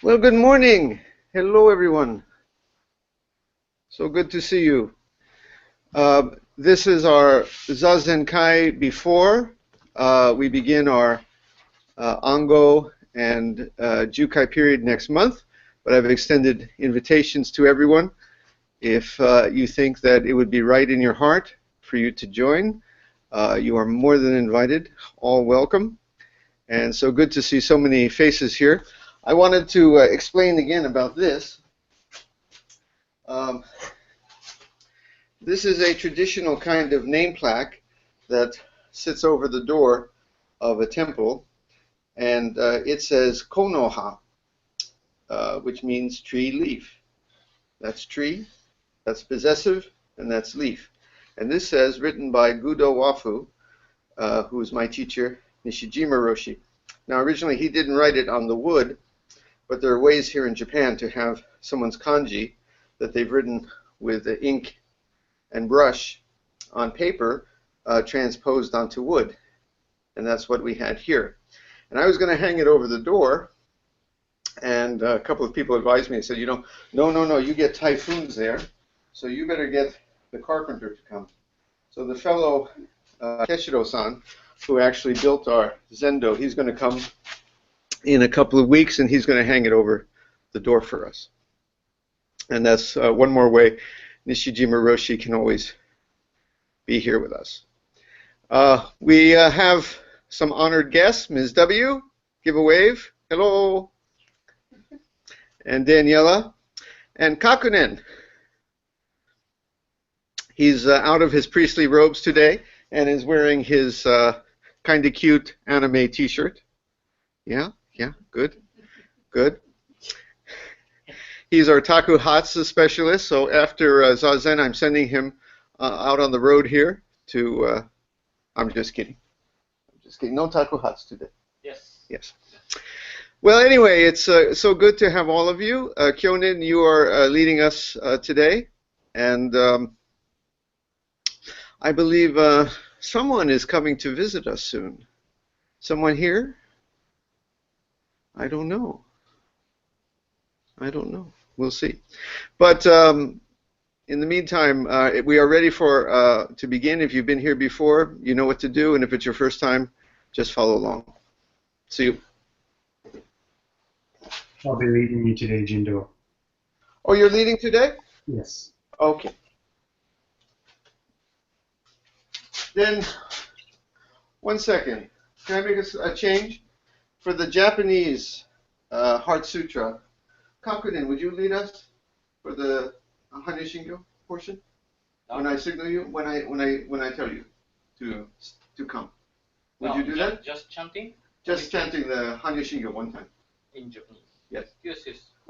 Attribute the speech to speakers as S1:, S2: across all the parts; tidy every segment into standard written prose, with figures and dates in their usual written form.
S1: Well, good morning. Hello, everyone. So good to see you. This is our ZAZENKAI before we begin our Ango and Jukai period next month, but I've extended invitations to everyone. If you think that it would be right in your heart for you to join, you are more than invited. All welcome. And so good to see so many faces here. I wanted to explain again about this. Um, This is a traditional kind of name plaque that sits over the door of a temple, and it says Konoha, which means tree leaf. That's tree, that's possessive, and that's leaf. And this says, written by Gudo Wafu, who is my teacher, Nishijima Roshi. Now, originally he didn't write it on the wood, but there are ways here in Japan to have someone's kanji that they've written with ink and brush on paper transposed onto wood. And that's what we had here. And I was going to hang it over the door, and a couple of people advised me and said, no, you get typhoons there, so you better get the carpenter to come. So the fellow Keshiro-san, who actually built our zendo, he's going to come in a couple of weeks, and he's going to hang it over the door for us. And that's one more way Nishijima Roshi can always be here with us. We have some honored guests. Ms. W, give a wave. Hello. And Daniela. And Kakunen. He's out of his priestly robes today and is wearing his kind of cute anime t-shirt. Yeah, good. He's our Taku Hatsu specialist, so after Zazen, I'm sending him out on the road here to, I'm just kidding. No Taku Hatsu today. Yes. Well, anyway, it's so good to have all of you. Kyonin, you are leading us today, and I believe someone is coming to visit us soon. Someone here? I don't know. We'll see. But in the meantime, we are ready for to begin. If you've been here before, you know what to do. And if it's your first time, just follow along. See you.
S2: I'll be leading you today, Jindo.
S1: Oh, you're leading today?
S2: Yes.
S1: Okay. Then, 1 second. Can I make a change? For the Japanese Heart Sutra, Kakunin, would you lead us for the Hanya Shingyo portion? When I signal you, when I tell you to come. Would you do that?
S3: Just chanting?
S1: Just chanting the Hanya Shingyo one time.
S3: In Japanese.
S1: Yes.
S3: Yes.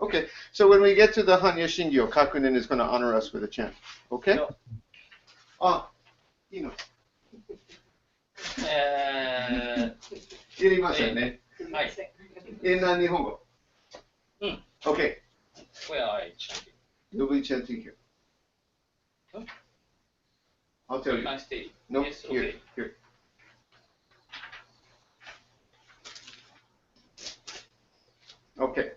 S1: Okay. So when we get to the Hanya Shingyo, Kakunin is going to honor us with a chant. Okay?
S3: No.
S1: Ah, you know. いりませんね。
S3: はい。
S1: 日本語。Okay.
S3: Where are you chanting?
S1: You'll be chanting here.
S3: Huh?
S1: I'll tell you.
S3: I stay.
S1: No,
S3: Yes,
S1: here,
S3: okay.
S1: here. Okay.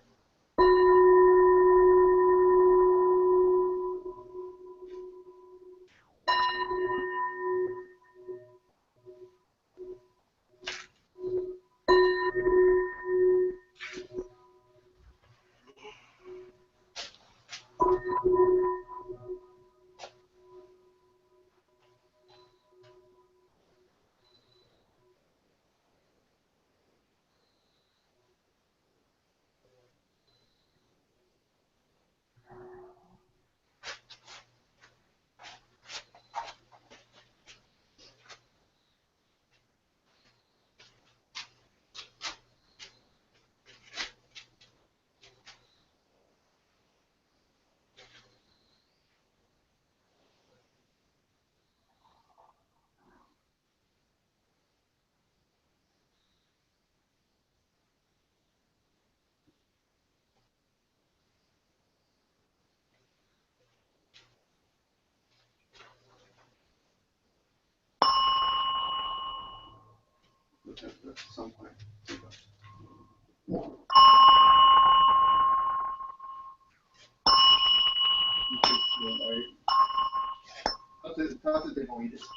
S1: Somewhere. 後でもいいです。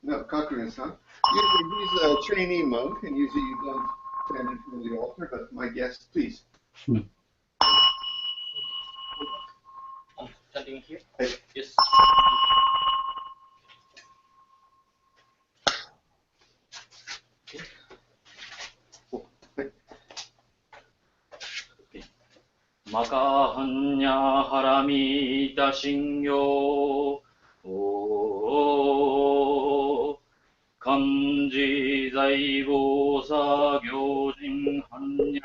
S1: No, Cochran-san. Usually he's a trainee monk, and usually you don't stand in front of the altar, but my guest, please.
S3: Standing here?
S1: Hey.
S3: Yes. 마카한야 하라미다 신교 간지자이보사 교진 한야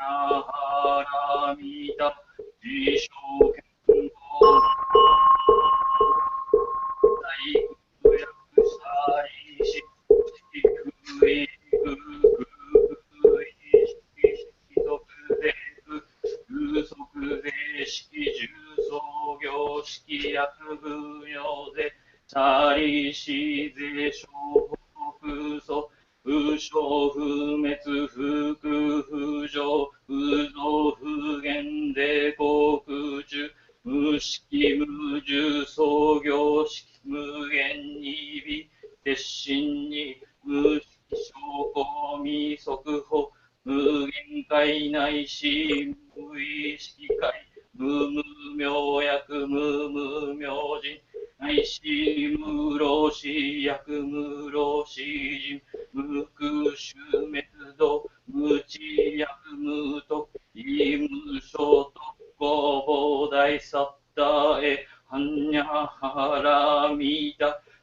S3: 하라미다 지쇼견고 사이구약사리시 시크이 식기주소교식약부여대 자리시대 쇼크소 의쇼흐메트 흑구후조 의조흑엔데고구주 무식기무주 소교식 무겐이비 대신니 무식쇼고미속호 무겐가이 나이시 무의식가이 무무묘약 무무묘진 나이시 무로시약 무로시진 무크슈메트도 무지약 무독 이무쇼독고보다이 삿다에 한야하라미다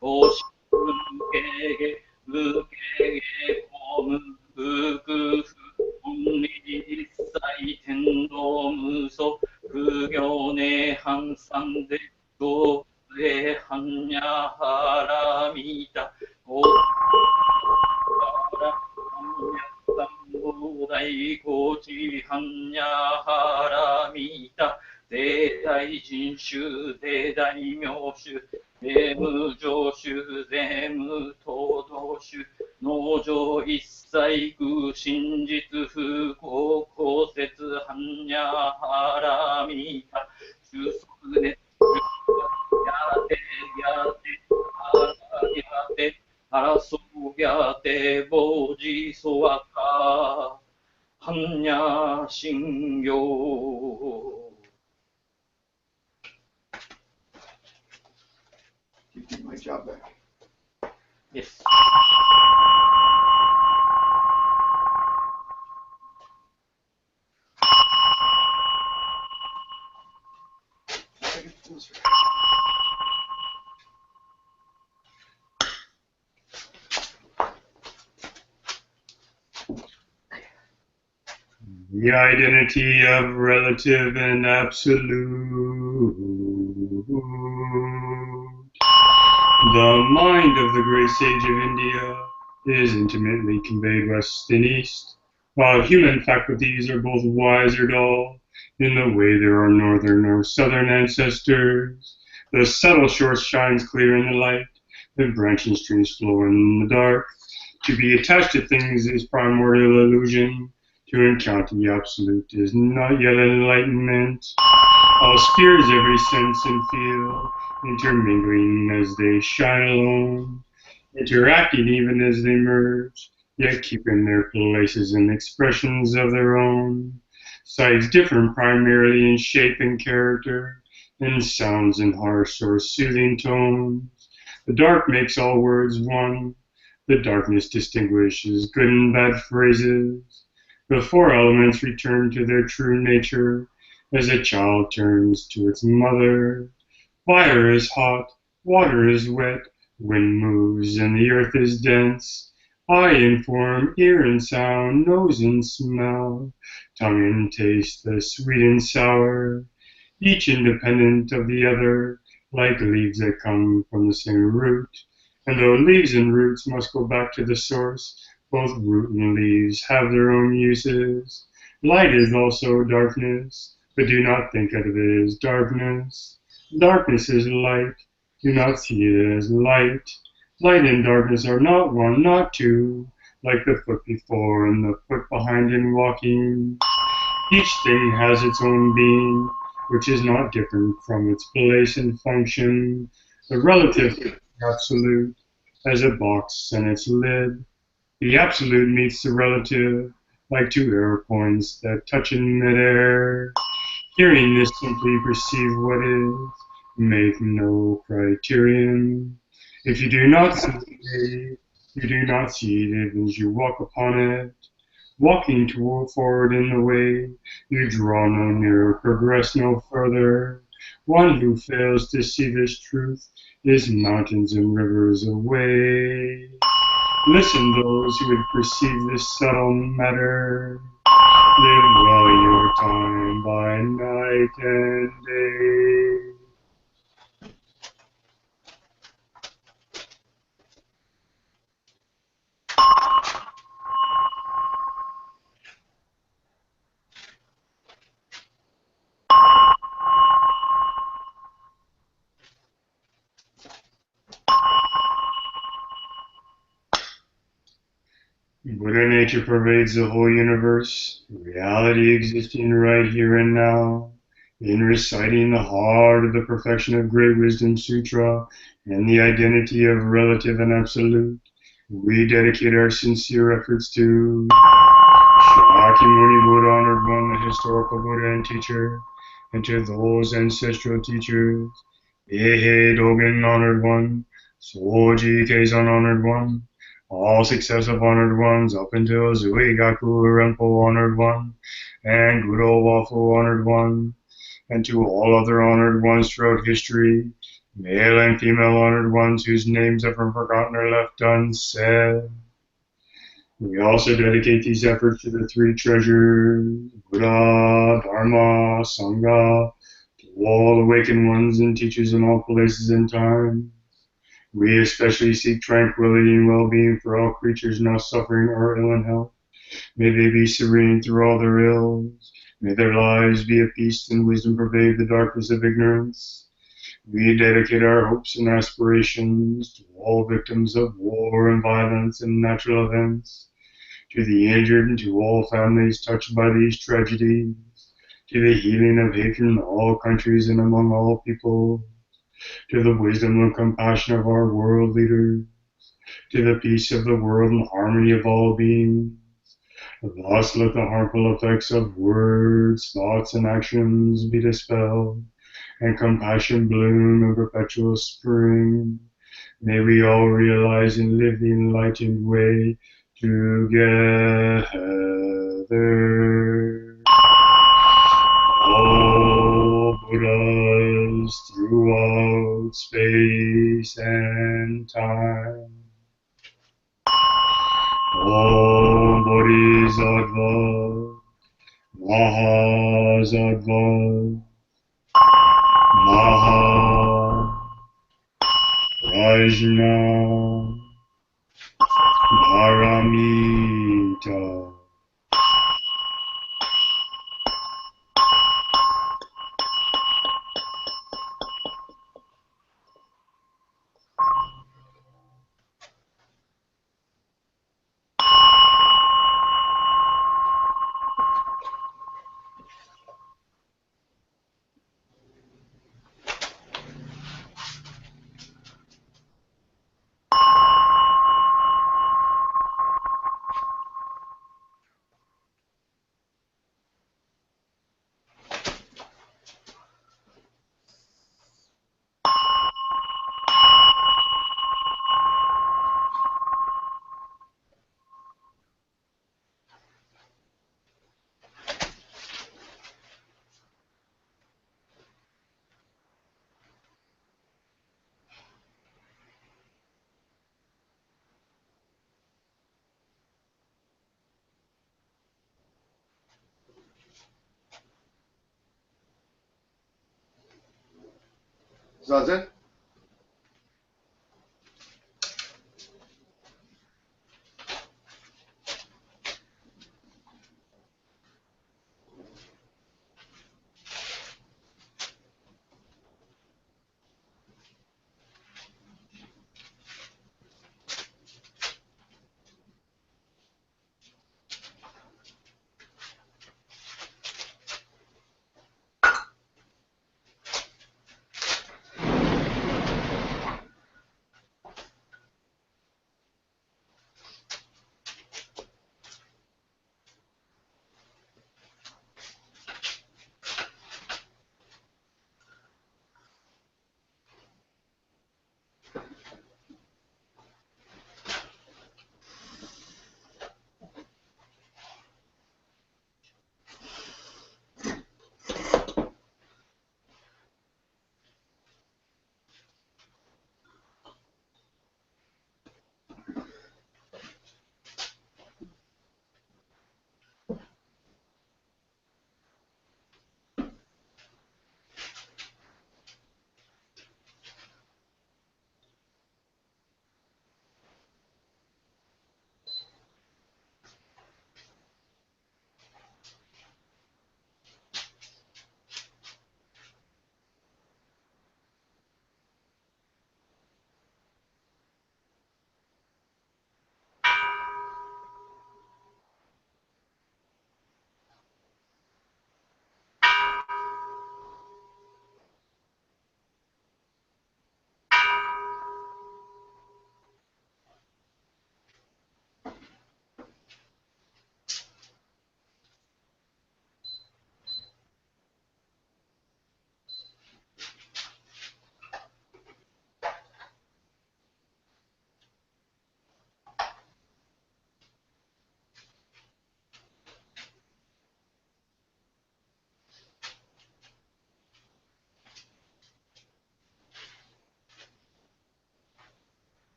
S3: 고식무게게 무게게 고무그그 운리사이 텐도무소 그견의 항상대 도의 한야하라미다 고하라 한야상보다이 고지 한야하라미다 대다이진슈 대다이묘슈 대무조슈 대무토도슈 노조 이사이구 신지트 고고세트 한야하라미타 주소네 야대 야대 아라소야대 보지소아카 한야신교.
S1: You keep my job back.
S3: Yes.
S2: The identity of relative and absolute. The mind of the great sage of India is intimately conveyed west and east, while human faculties are both wise or dull, in the way there are northern or southern ancestors. The subtle shore shines clear in the light, the branching streams flow in the dark. To be attached to things is primordial illusion. To encounter the absolute is not yet enlightenment. All spheres, every sense and feel, intermingling as they shine alone, interacting even as they merge, yet keeping their places and expressions of their own. Sights differ primarily in shape and character, in sounds in harsh or soothing tones. The dark makes all words one. The darkness distinguishes good and bad phrases. The four elements return to their true nature as a child turns to its mother. Fire is hot, water is wet, wind moves and the earth is dense. Eye and form, ear and sound, nose and smell, tongue and taste, the sweet and sour, each independent of the other, like leaves that come from the same root. And though leaves and roots must go back to the source, both root and leaves have their own uses. Light is also darkness, but do not think of it as darkness. Darkness is light. Do not see it as light. Light and darkness are not one, not two, like the foot before and the foot behind in walking. Each thing has its own being, which is not different from its place and function. The relative absolute has a box and its lid. The absolute meets the relative like two arrow points that touch in midair. Hearing this, simply perceive what is. Make no criterion. If you do not see it, you do not see it even as you walk upon it. Walking forward in the way, you draw no nearer, progress no further. One who fails to see this truth is mountains and rivers away. Listen, those who would perceive this subtle matter. Live well your time by night and day. Buddha nature pervades the whole universe, reality existing right here and now. In reciting the heart of the perfection of Great Wisdom Sutra and the identity of relative and absolute, we dedicate our sincere efforts to Shakyamuni Buddha, Honored One, the historical Buddha and teacher, and to those ancestral teachers, Eihei Dogen, Honored One, Soji Keizan, Honored One, all successive honored ones up until Zuigaku Renpo honored one, and Gudo Wafu honored one, and to all other honored ones throughout history, male and female honored ones whose names have been forgotten or left unsaid. We also dedicate these efforts to the three treasures, Buddha, Dharma, Sangha, to all awakened ones and teachers in all places and time. We especially seek tranquility and well-being for all creatures now suffering or ill in health. May they be serene through all their ills. May their lives be at peace and wisdom pervade the darkness of ignorance. We dedicate our hopes and aspirations to all victims of war and violence and natural events, to the injured and to all families touched by these tragedies, to the healing of hatred in all countries and among all people, to the wisdom and compassion of our world leaders, to the peace of the world and harmony of all beings. Thus let the harmful effects of words, thoughts, and actions be dispelled, and compassion bloom in perpetual spring. May we all realize and live the enlightened way together. All Buddhas throughout space and time. Om Bodhisattva, Mahasattva, Maha, Prajna, Paramita.
S1: Zazen?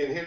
S1: Can him?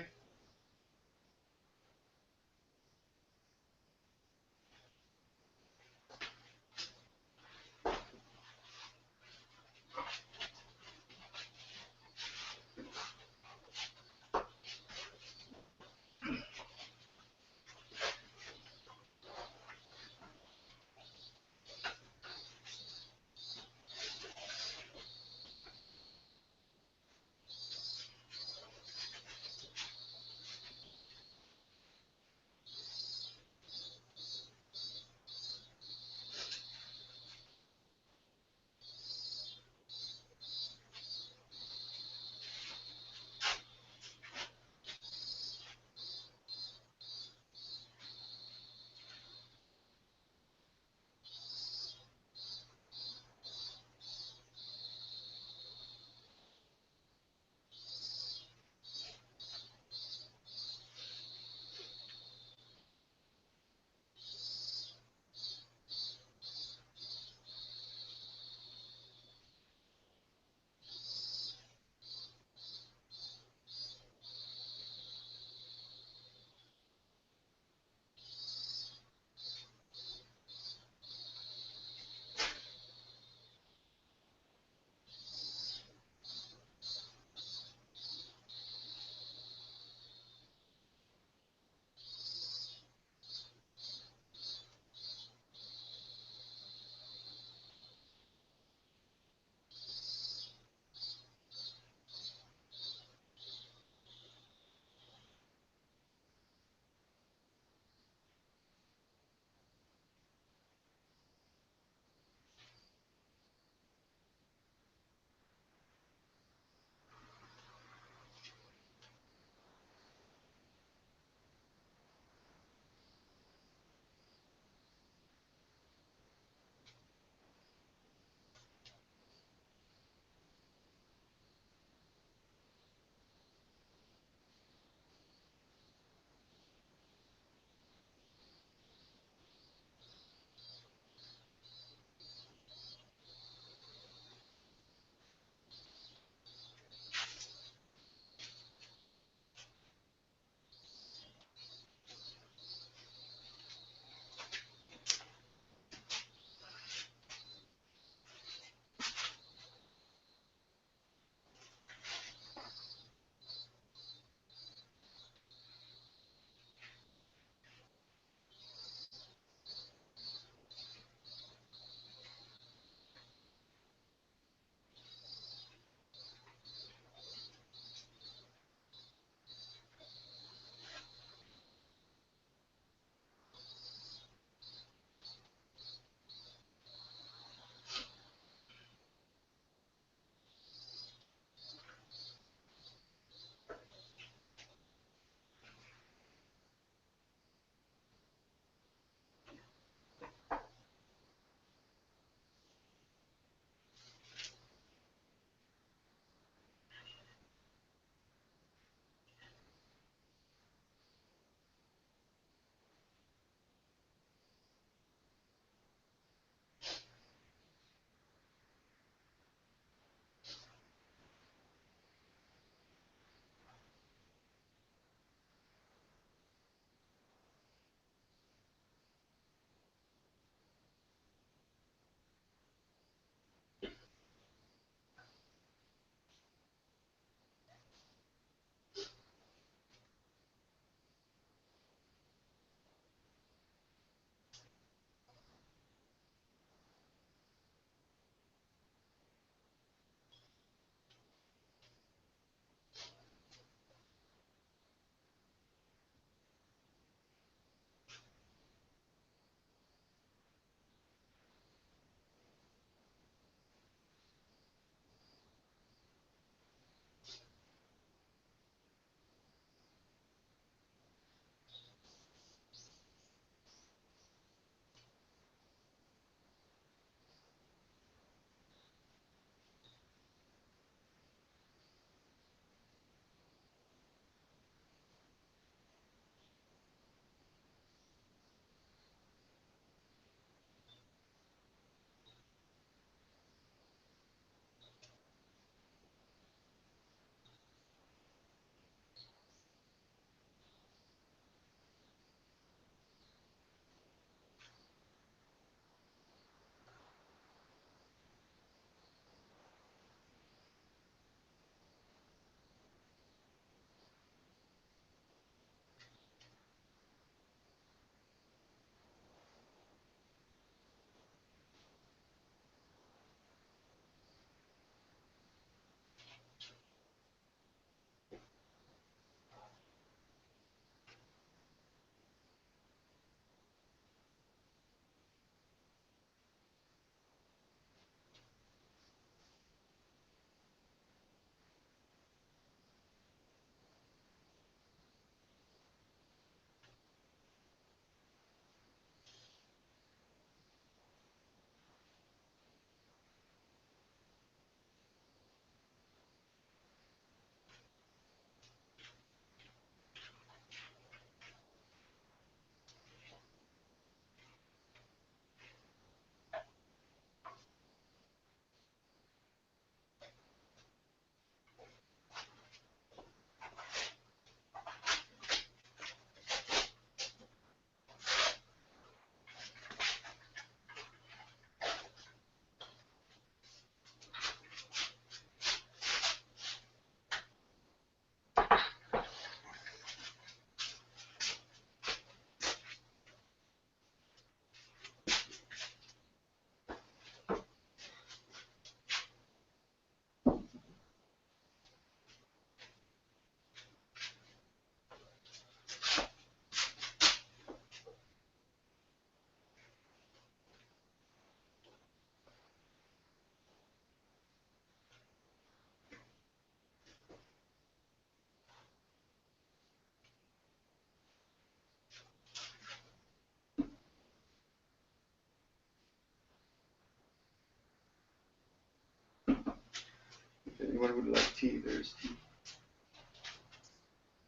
S1: anyone would like tea, there's tea.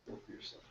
S1: Go for yourself.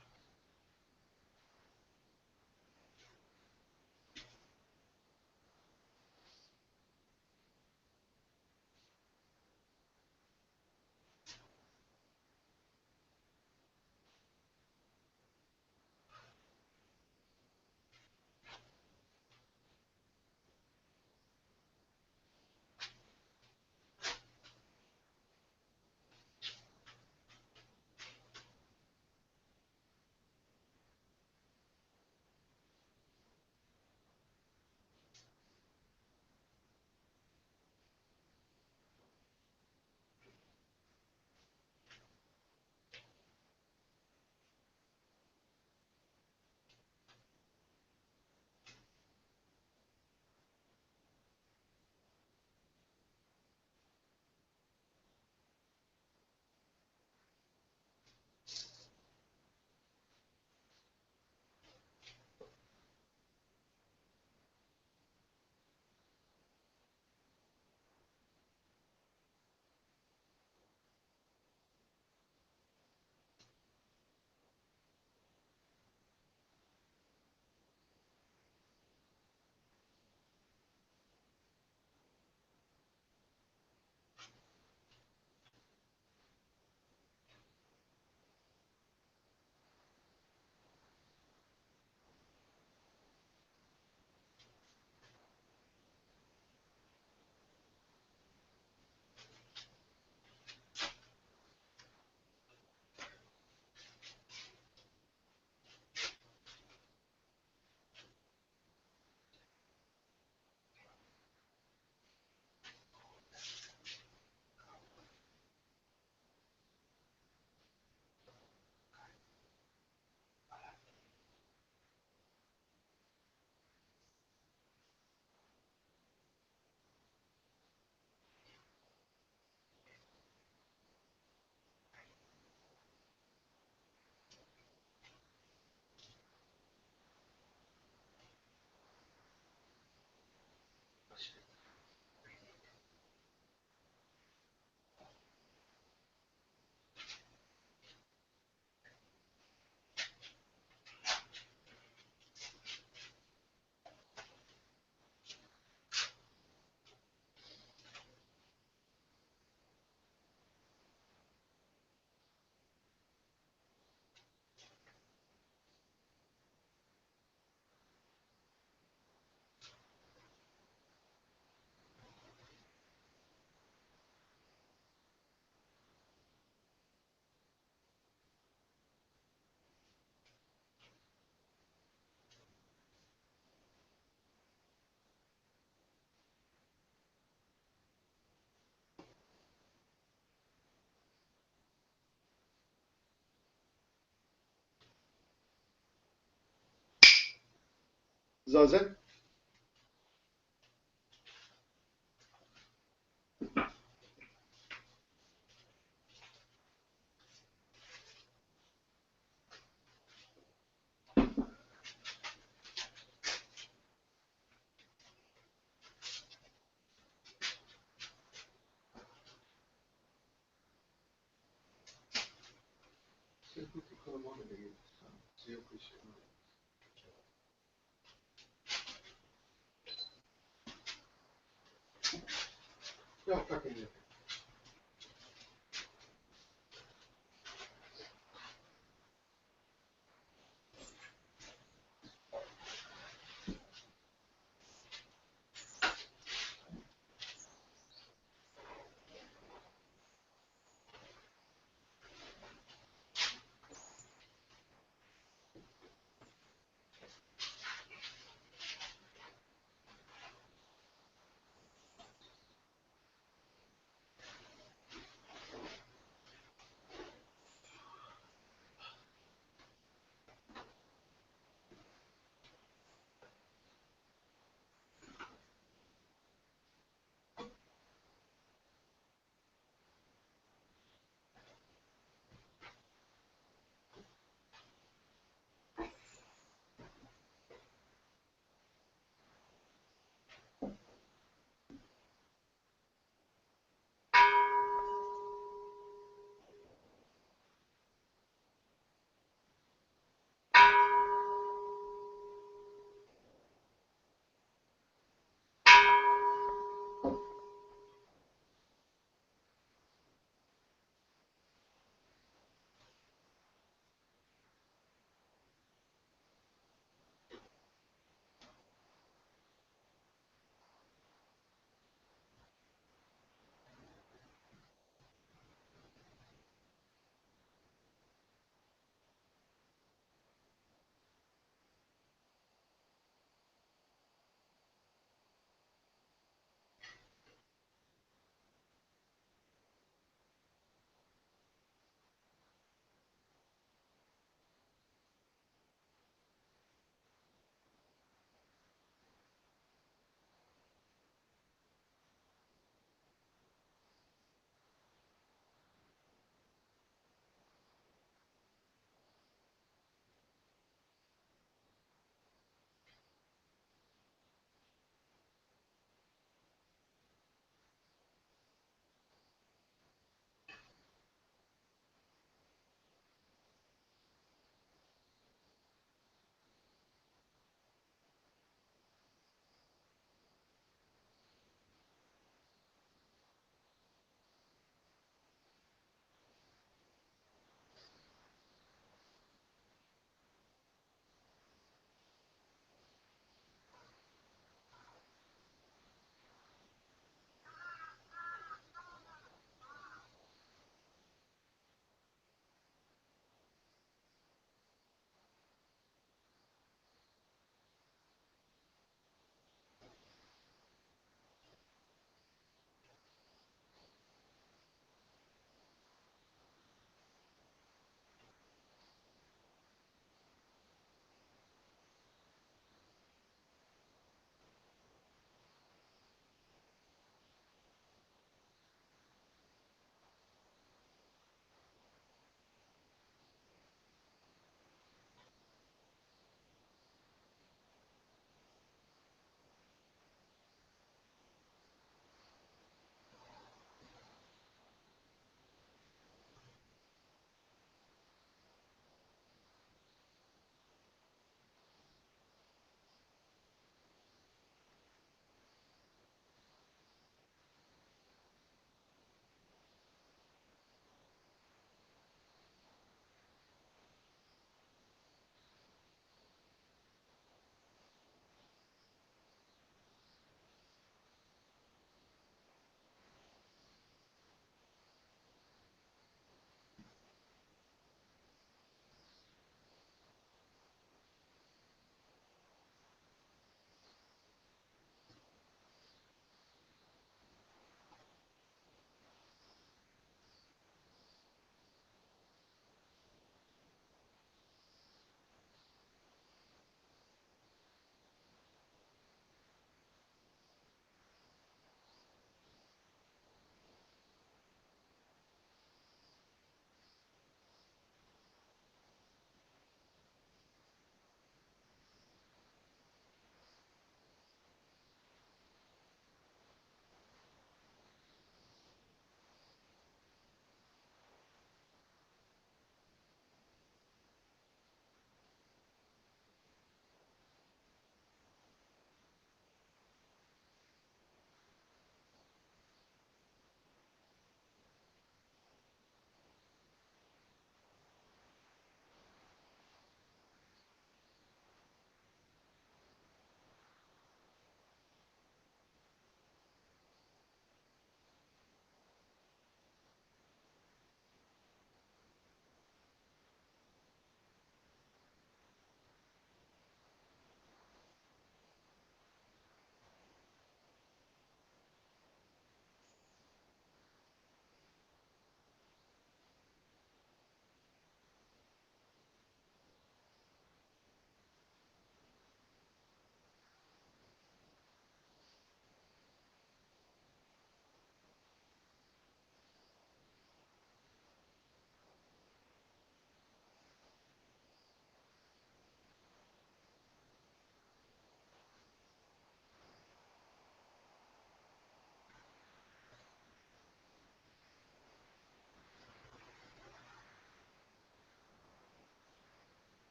S1: Zazen?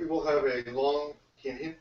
S1: we will have a long canyon.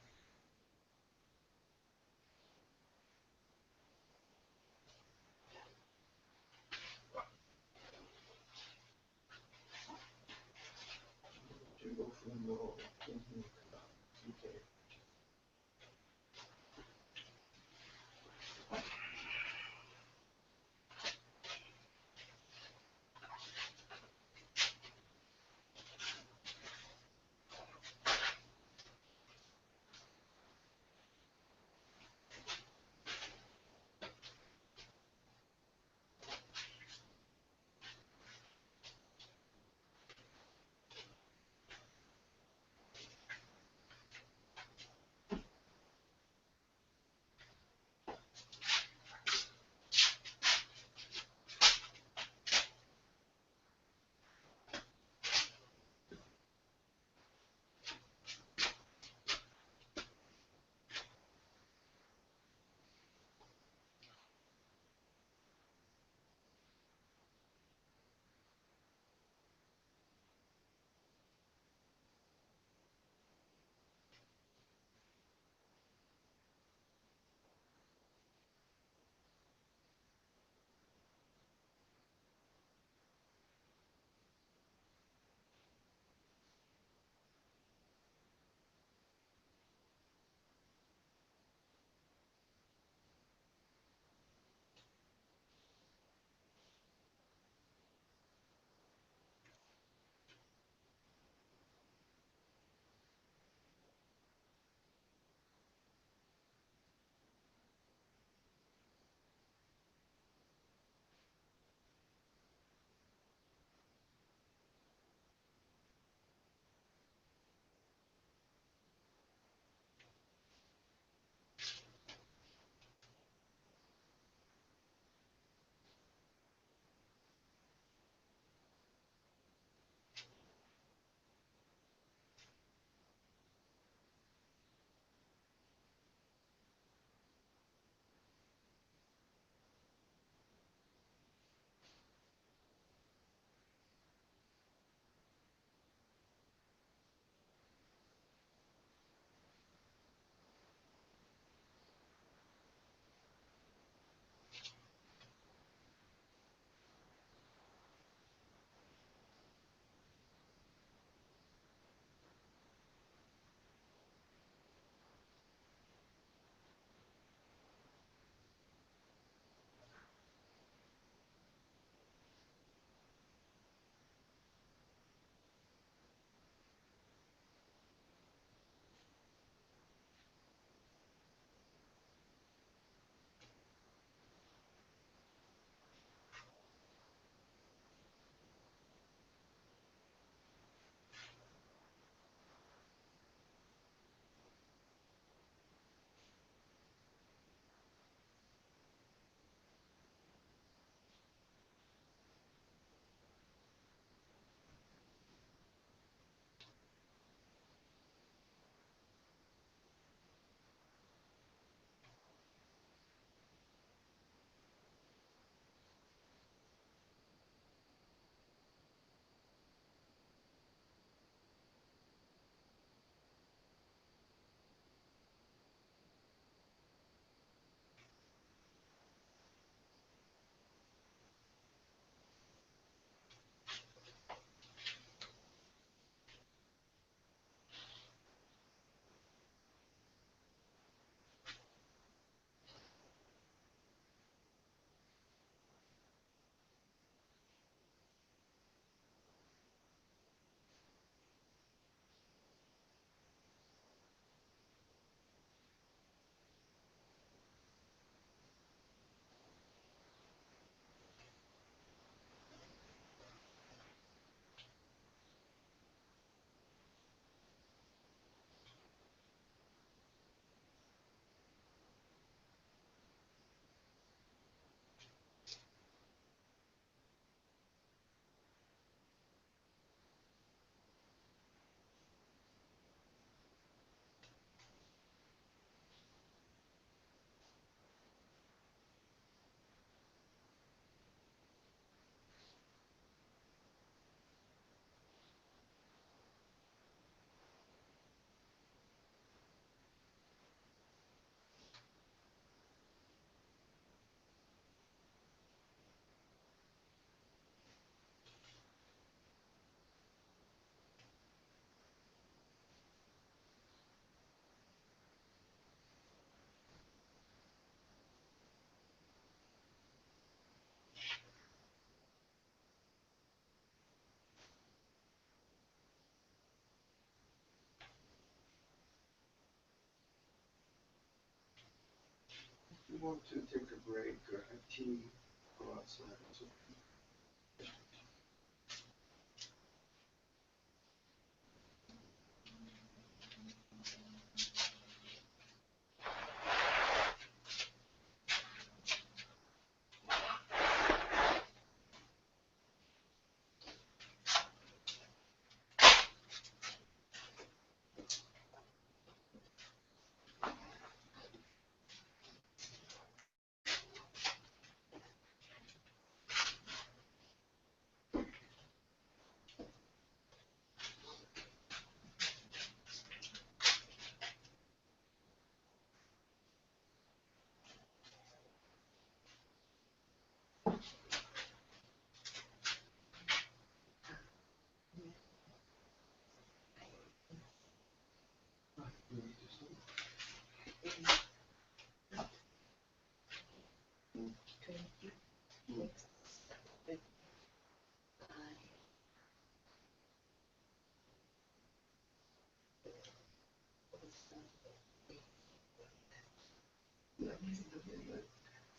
S1: want to take a break or have tea, go outside, it's okay.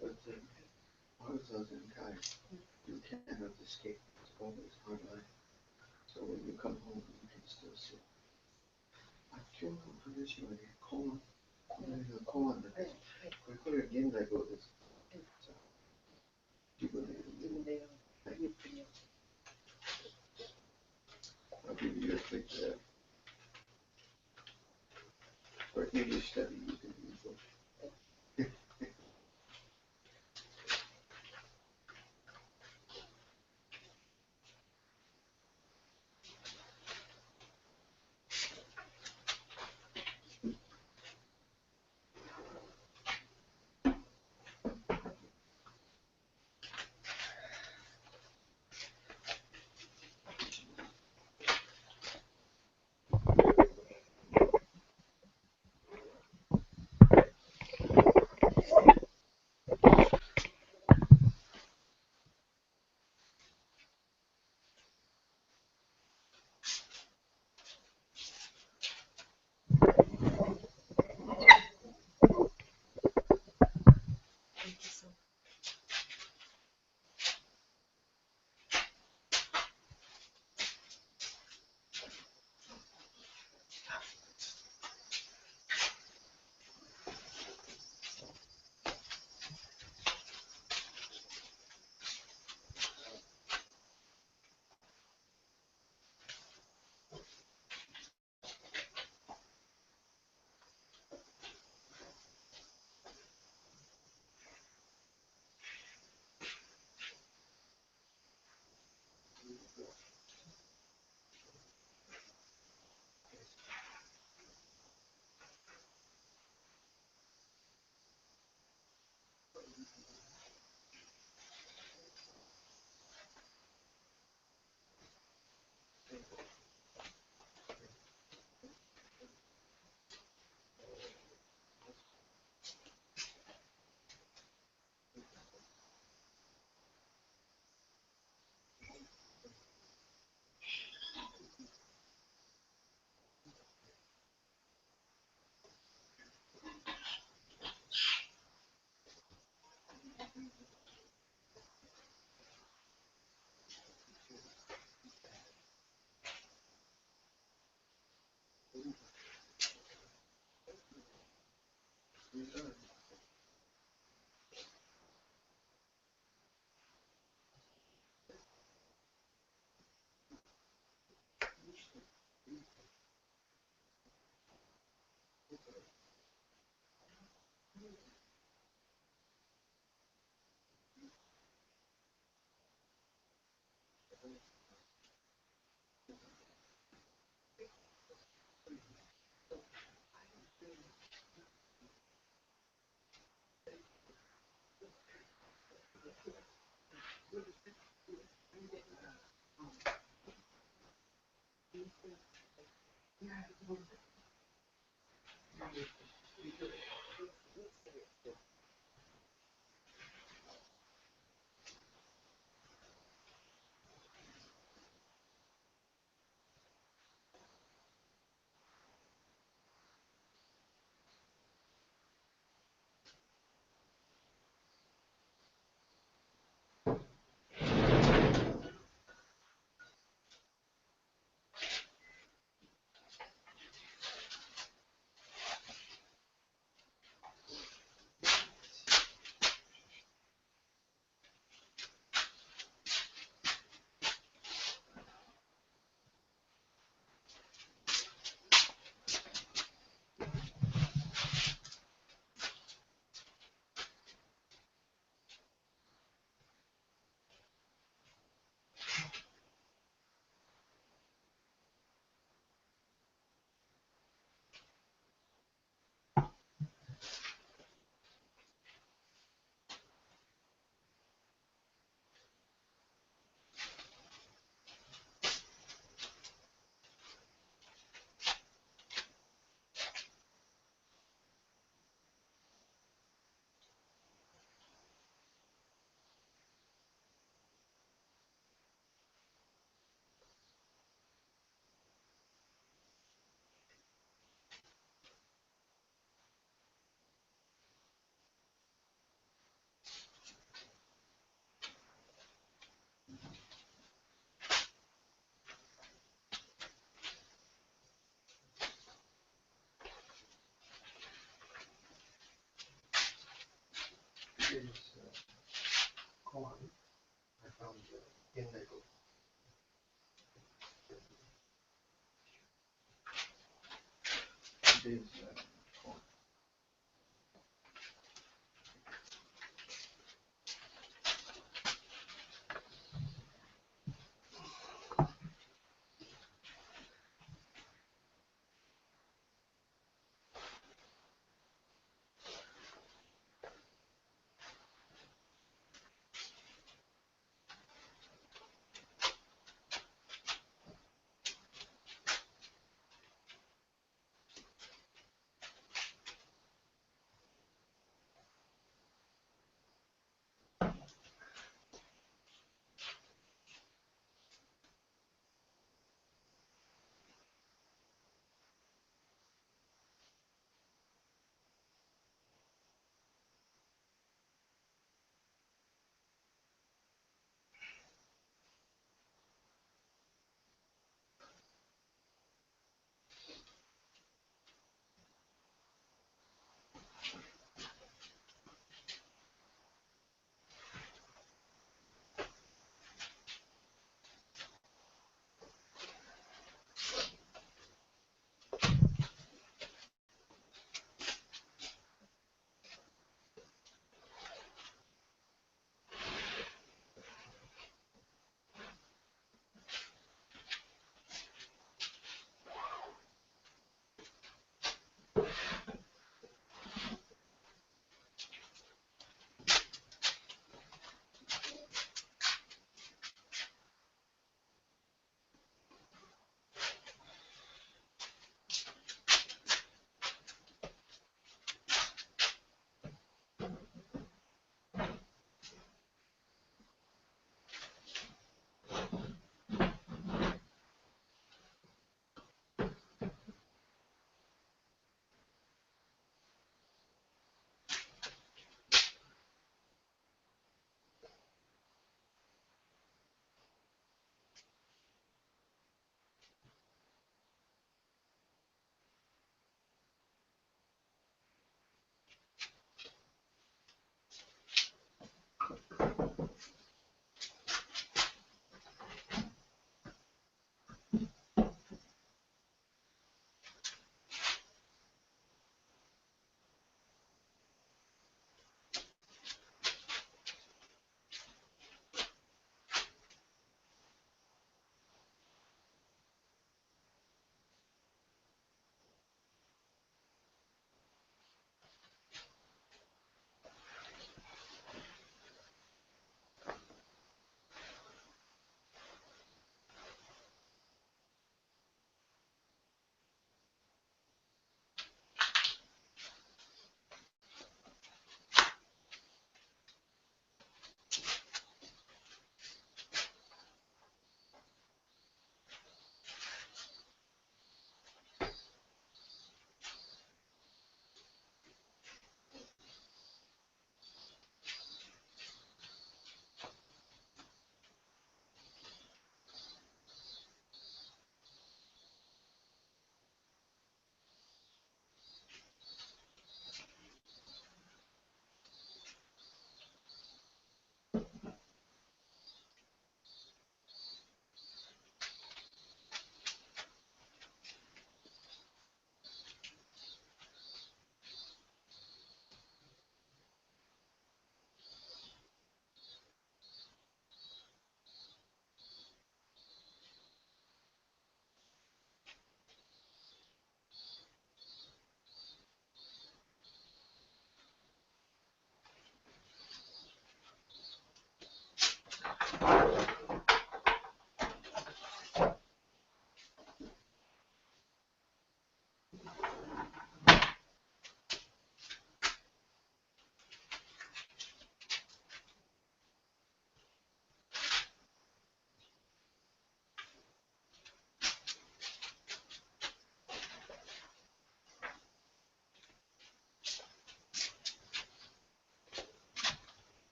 S1: But part of ZAZENKAI, you cannot escape. It's always hard life. So when you come home, you can still sit. 今日の話はね、コーン、これがコーンなんです。これ現在どうですか？自分で言う。はい。I'll give you a quick, for English study, you can use both. is koan. I found in Lego. It is koan.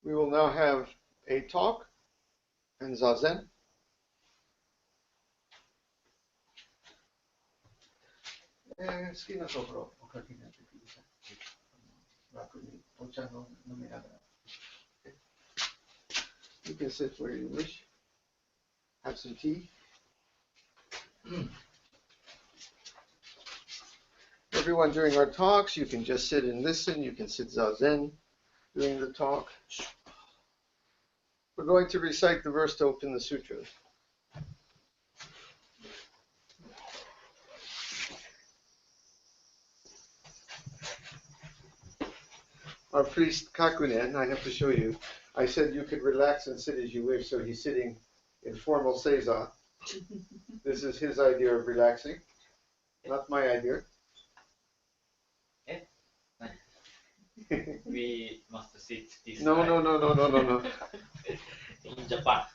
S1: We will now have a talk and zazen. 好きなところおかけになってください。楽にお茶の飲みながら。You can sit where you wish. Have some tea. Everyone, during our talks, you can just sit and listen. You can sit zazen during the talk. We're going to recite the verse to open the sutra. Our priest Kakunen, I have to show you. I said you could relax and sit as you wish, so he's sitting in formal seiza. This is his idea of relaxing, not my idea.
S3: We must sit this
S1: No.
S3: in Japan.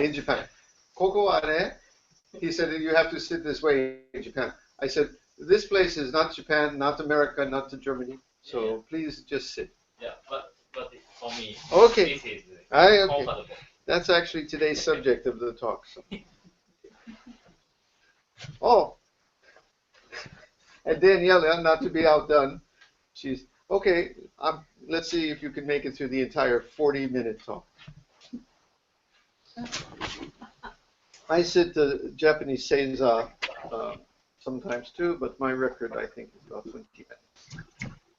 S1: In Japan. Koko wa ne, he said you have to sit this way in Japan. I said this place is not Japan, not America, not Germany. So please just sit.
S3: Yeah, but for me,
S1: Okay.
S3: this is
S1: Okay.
S3: comfortable.
S1: That's actually today's subject of the talk. So. Oh, and Daniela, not to be outdone, she's okay. Let's see if you can make it through the entire 40-minute talk. I sit the Japanese seiza sometimes too, but my record I think is about 20 minutes.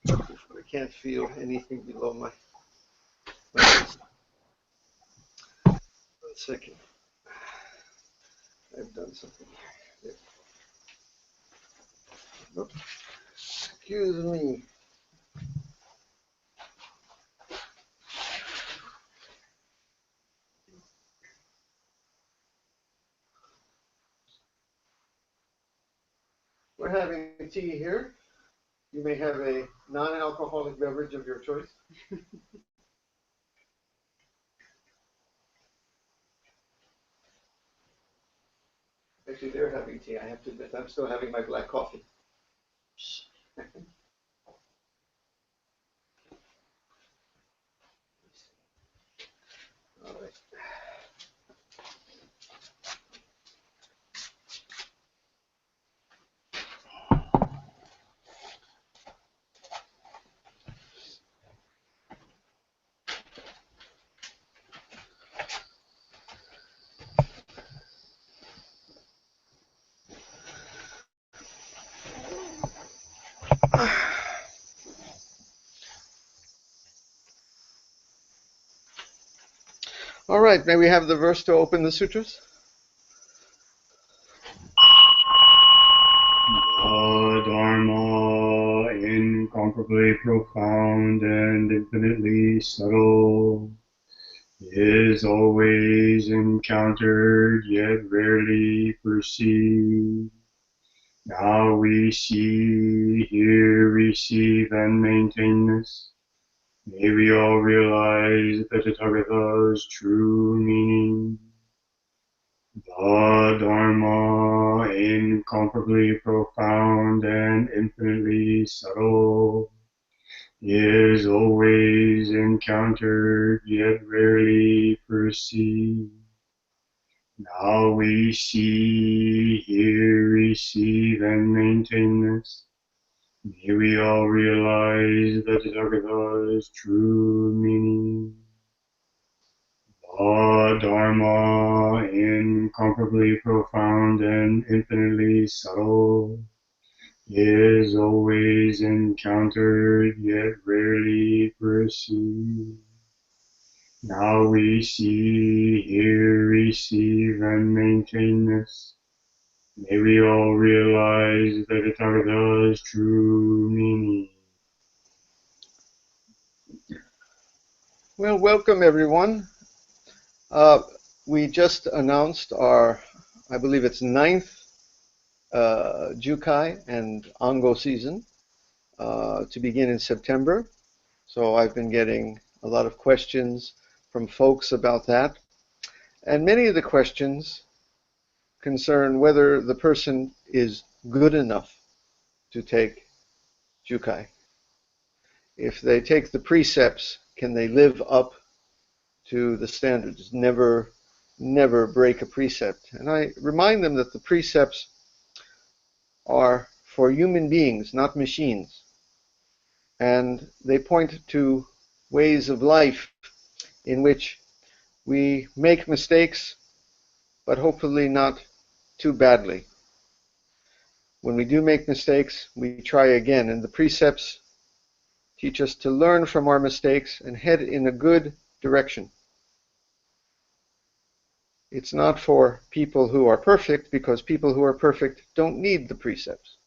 S1: I can't feel anything below my wrist. 1 second. I've done something here. Oops. Excuse me. We're having tea here. You may have a non-alcoholic beverage of your choice. Actually, they're having tea. I have to admit, I'm still having my black coffee. All right. All right, may we have the verse to open the sutras?
S2: The Dharma, incomparably profound and infinitely subtle, is always encountered yet rarely perceived. Now we see, hear, receive, and maintain this. May we all realize the Tathagata's true meaning. The Dharma, incomparably profound and infinitely subtle, is always encountered yet rarely perceived. Now we see, hear, receive, and maintain this. May we all realize the Tathagata's true meaning. The Dharma, incomparably profound and infinitely subtle, is always encountered yet rarely perceived. Now we see, hear, receive, and maintain this. May we all realize the Tathagata's true meaning.
S1: Well, welcome everyone. We just announced our, I believe it's 9th Jukai and Ango season to begin in September. So I've been getting a lot of questions from folks about that. And many of the questions concern whether the person is good enough to take Jukai. If they take the precepts, can they live up to the standards? Never break a precept. And I remind them that the precepts are for human beings, not machines. And they point to ways of life in which we make mistakes, but hopefully not too badly. When we do make mistakes, we try again, and the precepts teach us to learn from our mistakes and head in a good direction. It's not for people who are perfect, because people who are perfect don't need the precepts.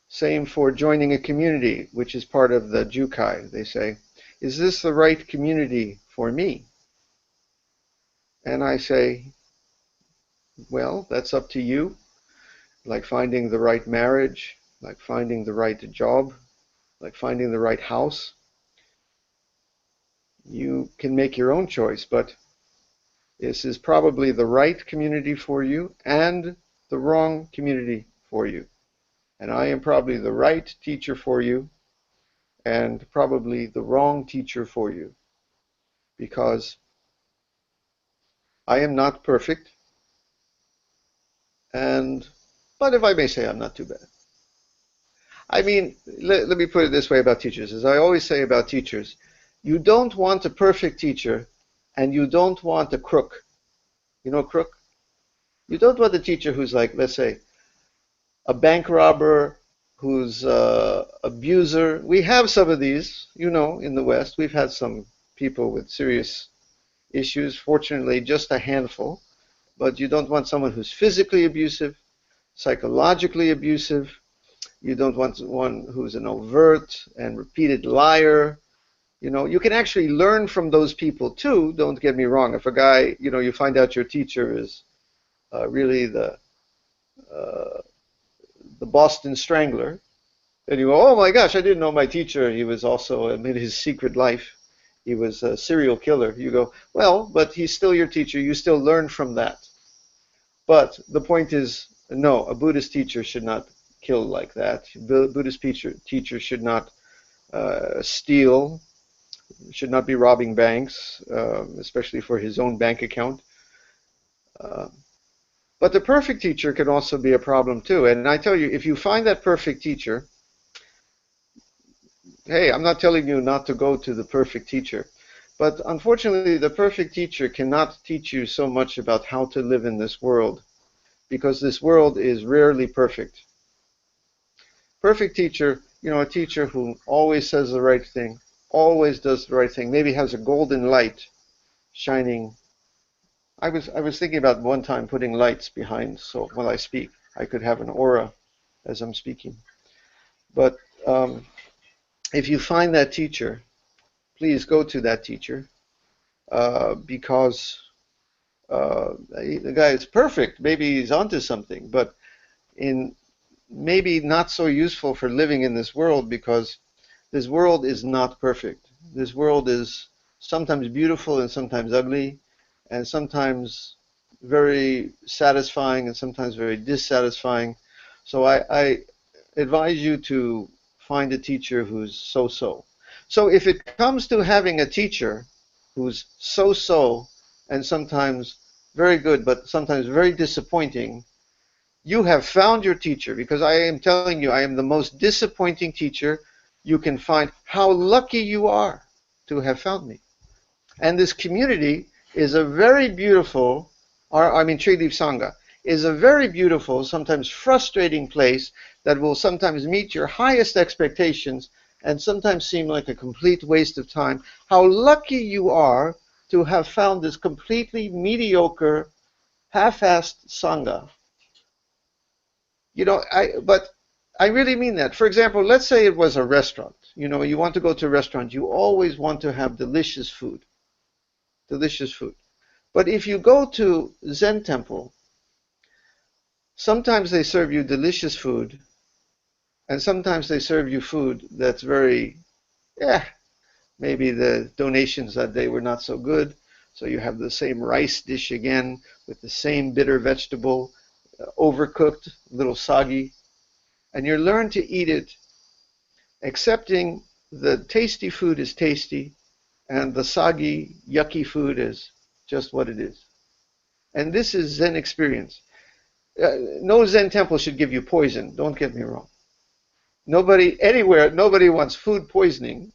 S1: Same for joining a community, which is part of the ZAZENKAI. They say, is this the right community for me? And I say, well, that's up to you. Like finding the right marriage, like finding the right job, like finding the right house. You can make your own choice, but this is probably the right community for you and the wrong community for you. And I am probably the right teacher for you and probably the wrong teacher for you, because I am not perfect, but if I may say, I'm not too bad. I mean, let me put it this way about teachers. As I always say about teachers, you don't want a perfect teacher and you don't want a crook. You know a crook? You don't want a teacher who's like, let's say, a bank robber, who's an abuser. We have some of these, in the West. We've had some people with serious issues, fortunately just a handful. But you don't want someone who's physically abusive, psychologically abusive. You don't want one who's an overt and repeated liar. You can actually learn from those people too. Don't get me wrong. If a guy, you find out your teacher is really the Boston Strangler, then you go, oh my gosh, I didn't know my teacher. He was also, in his secret life, he was a serial killer. You go, well, but he's still your teacher. You still learn from that. But the point is, no, a Buddhist teacher should not kill like that. Buddhist teacher should not steal, should not be robbing banks, especially for his own bank account. But the perfect teacher can also be a problem too. And I tell you, if you find that perfect teacher, hey, I'm not telling you not to go to the perfect teacher. But unfortunately, the perfect teacher cannot teach you so much about how to live in this world, because this world is rarely perfect. Perfect teacher, a teacher who always says the right thing, always does the right thing, maybe has a golden light shining. I was thinking about one time putting lights behind, so when I speak, I could have an aura as I'm speaking. But if you find that teacher, please go to that teacher, because the guy is perfect. Maybe he's onto something, but maybe not so useful for living in this world, because this world is not perfect. This world is sometimes beautiful and sometimes ugly, and sometimes very satisfying and sometimes very dissatisfying. So I advise you to find a teacher who's so-so. So if it comes to having a teacher who's so-so and sometimes very good, but sometimes very disappointing, you have found your teacher, because I am telling you, I am the most disappointing teacher you can find. How lucky you are to have found me. And this community is a very beautiful, Tree-Leaf Sangha, is a very beautiful, sometimes frustrating place that will sometimes meet your highest expectations and sometimes seem like a complete waste of time. How lucky you are to have found this completely mediocre, half-assed Sangha. But I really mean that. For example, let's say it was a restaurant. You want to go to a restaurant. You always want to have delicious food. Delicious food. But if you go to Zen temple, sometimes they serve you delicious food, and sometimes they serve you food that's very, maybe the donations that day were not so good. So you have the same rice dish again with the same bitter vegetable, overcooked, a little soggy. And you learn to eat it accepting the tasty food is tasty and the soggy, yucky food is just what it is. And this is Zen experience. No Zen temple should give you poison. Don't get me wrong. Nobody anywhere, nobody wants food poisoning.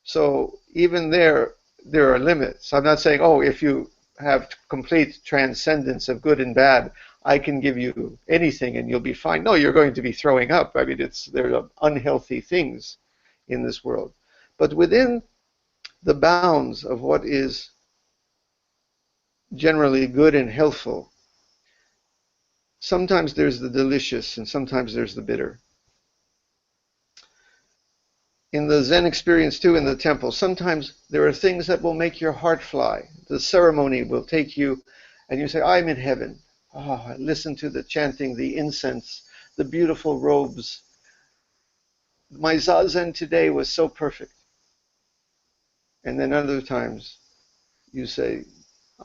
S1: So even there are limits. I'm not saying, oh, if you have complete transcendence of good and bad, I can give you anything and you'll be fine. No, you're going to be throwing up. I mean, there are unhealthy things in this world. But within the bounds of what is generally good and healthful, sometimes there's the delicious and sometimes there's the bitter. In the Zen experience too, in the temple, sometimes there are things that will make your heart fly. The ceremony will take you and you say, I'm in heaven. Oh, I listen to the chanting, the incense, the beautiful robes. My zazen today was so perfect. And then other times you say,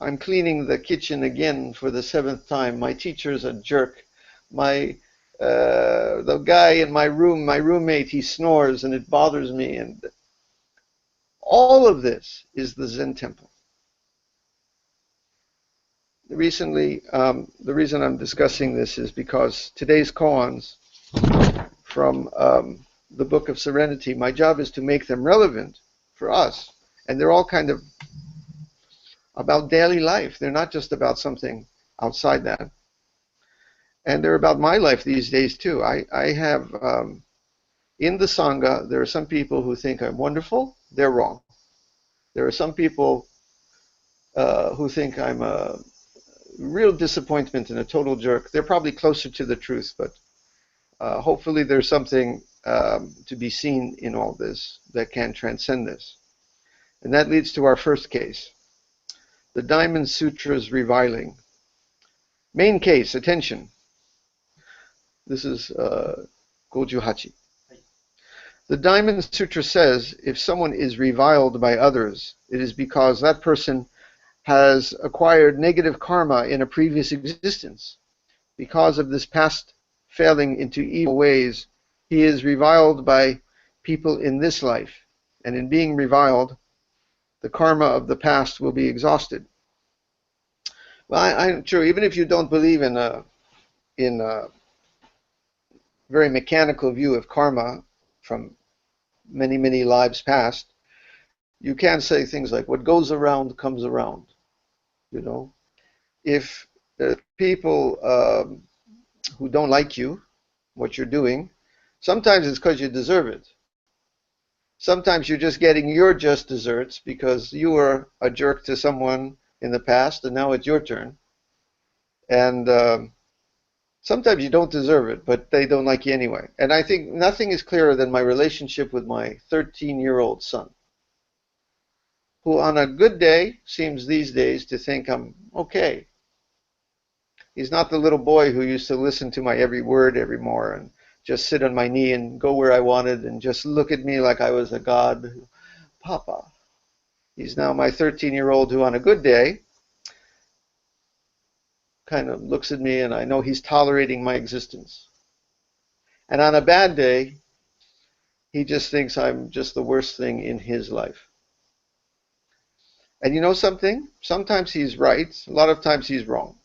S1: I'm cleaning the kitchen again for the 7th time. My teacher's a jerk. The guy in my room, my roommate, he snores and it bothers me. And all of this is the Zen temple. Recently, the reason I'm discussing this is because today's koans from the Book of Serenity, my job is to make them relevant for us. And they're all kind of about daily life. They're not just about something outside that. And they're about my life these days too. I have, in the Sangha, there are some people who think I'm wonderful. They're wrong. There are some people who think I'm a real disappointment and a total jerk. They're probably closer to the truth, but hopefully there's something to be seen in all this that can transcend this. And that leads to our first case, the Diamond Sutra's reviling. Main case, attention. This is Goju Hachi. The Diamond Sutra says if someone is reviled by others, it is because that person has acquired negative karma in a previous existence. Because of this past failing into evil ways, he is reviled by people in this life. And in being reviled, the karma of the past will be exhausted. Well, I'm sure even if you don't believe in a very mechanical view of karma from many, many lives past, you can say things like, what goes around comes around. You know, if people who don't like you, what you're doing, sometimes it's because you deserve it. Sometimes you're just getting your just desserts because you were a jerk to someone in the past and now it's your turn. And sometimes you don't deserve it, but they don't like you anyway. And I think nothing is clearer than my relationship with my 13-year-old son, who on a good day seems these days to think I'm okay. He's not the little boy who used to listen to my every word evermore and just sit on my knee and go where I wanted and just look at me like I was a god. Papa. He's now my 13-year-old who on a good day kind of looks at me and I know he's tolerating my existence. And on a bad day, he just thinks I'm just the worst thing in his life. And you know something? Sometimes he's right. A lot of times he's wrong.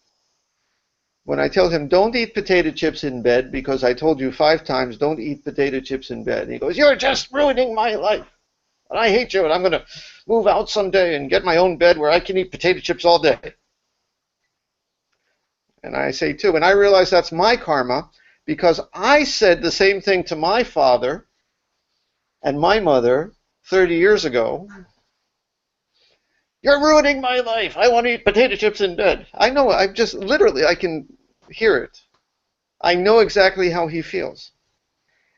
S1: When I tell him, don't eat potato chips in bed because I told you 5 times, don't eat potato chips in bed. And he goes, you're just ruining my life. And I hate you and I'm going to move out someday and get my own bed where I can eat potato chips all day. And I say too, and I realize that's my karma because I said the same thing to my father and my mother 30 years ago. You're ruining my life. I want to eat potato chips in bed. I know, I just literally, I can hear it. I know exactly how he feels.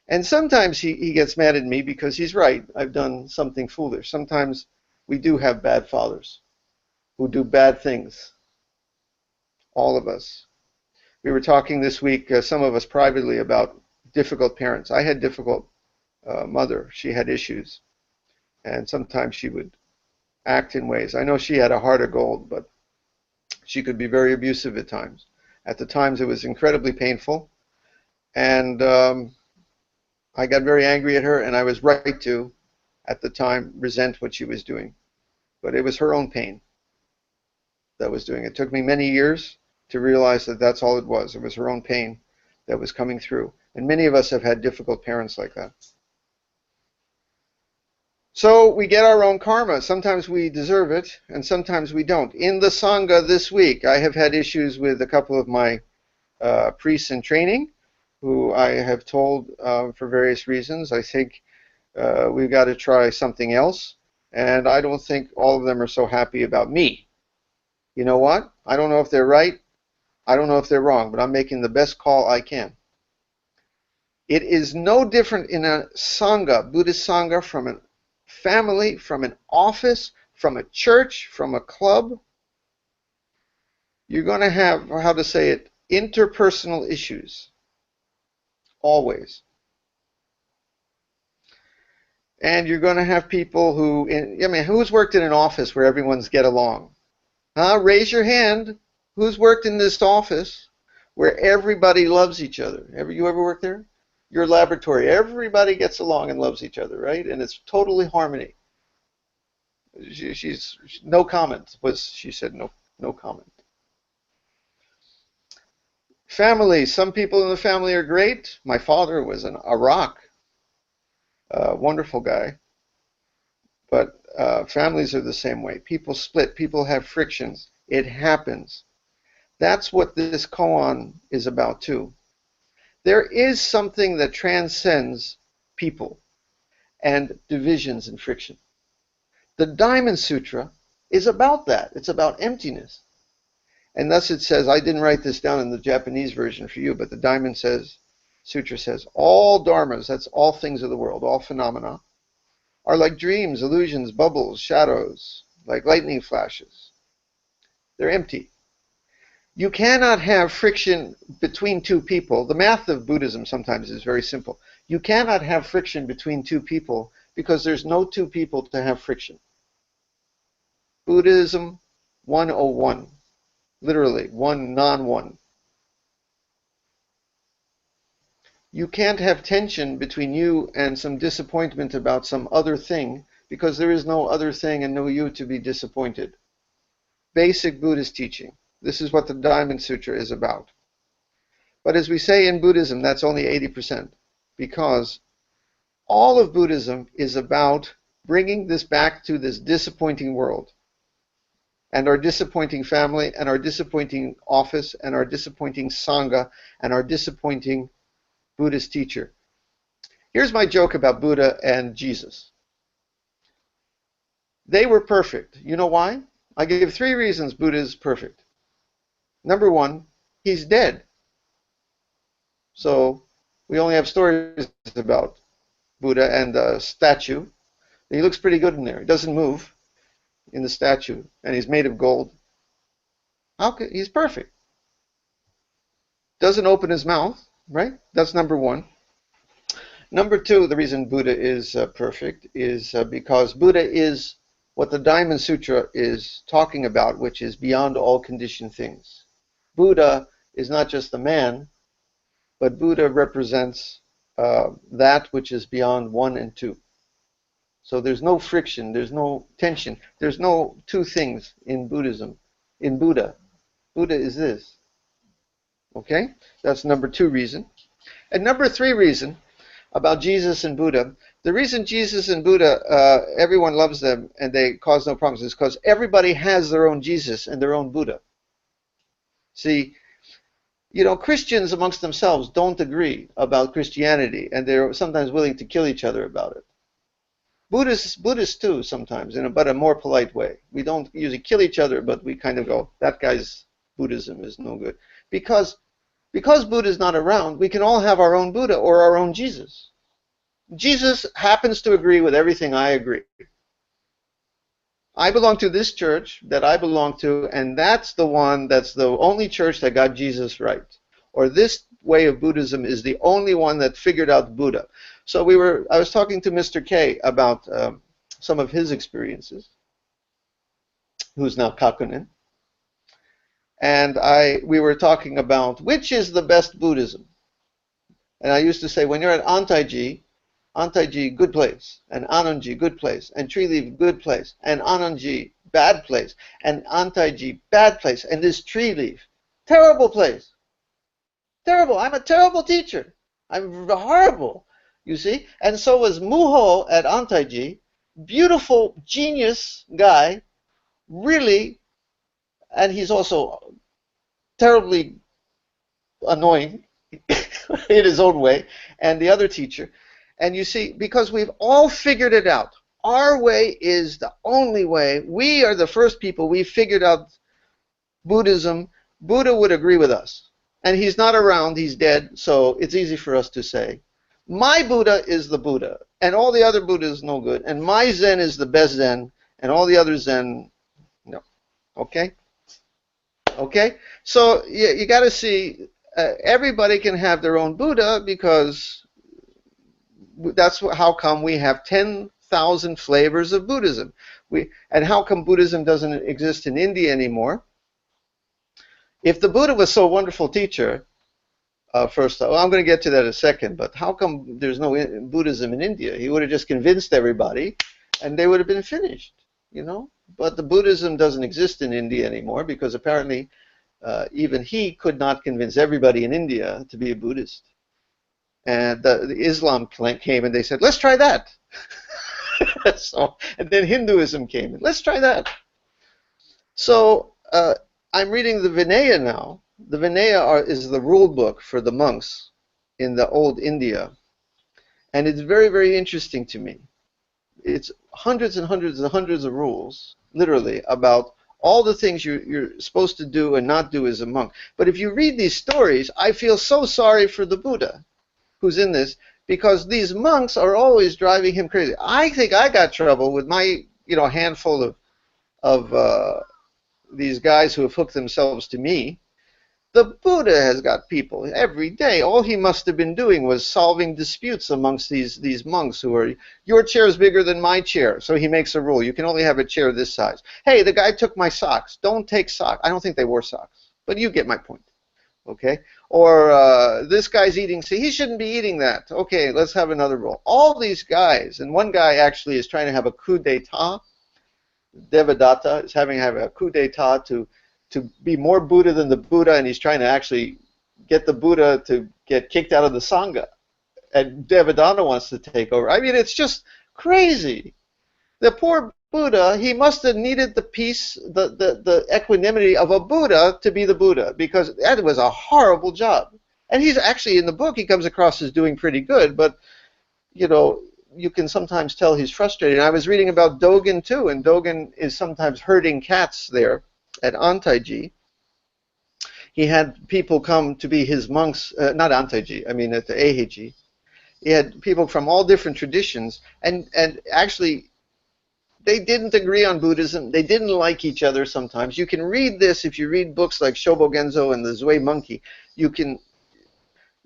S1: And sometimes he gets mad at me because he's right. I've done something foolish. Sometimes we do have bad fathers who do bad things. All of us. We were talking this week, some of us privately, about difficult parents. I had difficult mother. She had issues. And sometimes she would act in ways. I know she had a heart of gold, but she could be very abusive at times. At the times it was incredibly painful. And I got very angry at her, and I was right to, at the time, resent what she was doing. But it was her own pain that was doing it. It took me many years to realize that that's all it was. It was her own pain that was coming through. And many of us have had difficult parents like that. So we get our own karma. Sometimes we deserve it, and sometimes we don't. In the Sangha this week, I have had issues with a couple of my priests in training, who I have told for various reasons, I think we've got to try something else. And I don't think all of them are so happy about me. You know what? I don't know if they're right. I don't know if they're wrong, but I'm making the best call I can. It is no different in a Sangha, Buddhist Sangha, from a family, from an office, from a church, from a club. You're going to have, how to say it, interpersonal issues. Always. And you're going to have people who, who's worked in an office where everyone's get along? Raise your hand. Who's worked in this office where everybody loves each other? You ever worked there? Your laboratory. Everybody gets along and loves each other, right? And it's totally harmony. She's no comment. She said no comment. Family. Some people in the family are great. My father was a rock. Wonderful guy. But families are the same way. People split. People have frictions. It happens. That's what this koan is about too. There is something that transcends people and divisions and friction. The Diamond Sutra is about that. It's about emptiness. And thus it says, I didn't write this down in the Japanese version for you, but the Diamond Sutra says, all dharmas, that's all things of the world, all phenomena, are like dreams, illusions, bubbles, shadows, like lightning flashes. They're empty. You cannot have friction between two people. The math of Buddhism sometimes is very simple. You cannot have friction between two people because there's no two people to have friction. Buddhism 101. Literally, one non-one. You can't have tension between you and some disappointment about some other thing because there is no other thing and no you to be disappointed. Basic Buddhist teaching. This is what the Diamond Sutra is about. But as we say in Buddhism, that's only 80%, because all of Buddhism is about bringing this back to this disappointing world, and our disappointing family, and our disappointing office, and our disappointing Sangha, and our disappointing Buddhist teacher. Here's my joke about Buddha and Jesus. They were perfect. You know why? I give 3 reasons Buddha is perfect. Number 1, he's dead. So we only have stories about Buddha and the statue. He looks pretty good in there. He doesn't move in the statue, and he's made of gold. He's perfect. Doesn't open his mouth, right? That's number 1. Number 2, the reason Buddha is perfect is because Buddha is what the Diamond Sutra is talking about, which is beyond all conditioned things. Buddha is not just a man, but Buddha represents that which is beyond 1 and 2. So there's no friction, there's no tension, there's no two things in Buddhism. In Buddha, Buddha is this. Okay? That's number 2 reason. And number 3 reason about Jesus and Buddha, the reason Jesus and Buddha, everyone loves them and they cause no problems is because everybody has their own Jesus and their own Buddha. See, Christians amongst themselves don't agree about Christianity, and they're sometimes willing to kill each other about it. Buddhists too, sometimes, but a more polite way. We don't usually kill each other, but we kind of go, that guy's Buddhism is no good. Because Buddha is not around, we can all have our own Buddha or our own Jesus. Jesus happens to agree with everything I agree. I belong to this church that I belong to, and that's the only church that got Jesus right. Or this way of Buddhism is the only one that figured out Buddha. So I was talking to Mr. K about some of his experiences, who's now Kakunin, and we were talking about which is the best Buddhism. And I used to say, when you're at Antaiji, good place, and Anandji, good place, and Tree Leaf, good place, and Anandji, bad place, and Antaiji, bad place, and this Tree Leaf, Terrible place. Terrible. I'm a terrible teacher. I'm horrible, you see. And so was Muho at Antaiji. Beautiful, genius guy, really, and he's also terribly annoying in his own way, and the other teacher. And you see, because we've all figured it out. Our way is the only way. We are the first people. We figured out Buddhism. Buddha would agree with us. And he's not around, he's dead, so it's easy for us to say. My Buddha is the Buddha, and all the other Buddhas no good. And my Zen is the best Zen, and all the other Zen, no. Okay? Okay? So you got to see, everybody can have their own Buddha, because that's how come we have 10,000 flavors of Buddhism. And how come Buddhism doesn't exist in India anymore? If the Buddha was so wonderful teacher, first, well, I'm going to get to that in a second, but how come there's no Buddhism in India? He would have just convinced everybody, and they would have been finished, you know? But the Buddhism doesn't exist in India anymore, because apparently even he could not convince everybody in India to be a Buddhist. And the Islam came, and they said, let's try that. So, and then Hinduism came, and let's try that. So, I'm reading the Vinaya now. The Vinaya is the rule book for the monks in the old India. And it's very, very interesting to me. It's hundreds and hundreds and hundreds of rules, literally, about all the things you're supposed to do and not do as a monk. But if you read these stories, I feel so sorry for the Buddha who's in this, because these monks are always driving him crazy. I think I got trouble with my, handful of these guys who have hooked themselves to me. The Buddha has got people every day. All he must have been doing was solving disputes amongst these monks who are, your chair is bigger than my chair. So he makes a rule. You can only have a chair this size. Hey, the guy took my socks. Don't take socks. I don't think they wore socks. But you get my point. Okay? Or this guy's eating, see, he shouldn't be eating that. Okay, let's have another rule. All these guys, and one guy actually is trying to have a coup d'etat. Devadatta is having a coup d'etat to be more Buddha than the Buddha, and he's trying to actually get the Buddha to get kicked out of the Sangha. And Devadatta wants to take over. I mean, it's just crazy. The poor Buddha, he must have needed the peace, the equanimity of a Buddha to be the Buddha, because that was a horrible job. And he's actually, in the book, he comes across as doing pretty good, but, you can sometimes tell he's frustrated. And I was reading about Dogen too, and Dogen is sometimes herding cats there at Antaiji. He had people come to be his monks, not Antaiji, I mean at the Eiheiji. He had people from all different traditions, and actually they didn't agree on Buddhism. They didn't like each other sometimes. You can read this if you read books like Shobo Genzo and the Zui Monkey. You can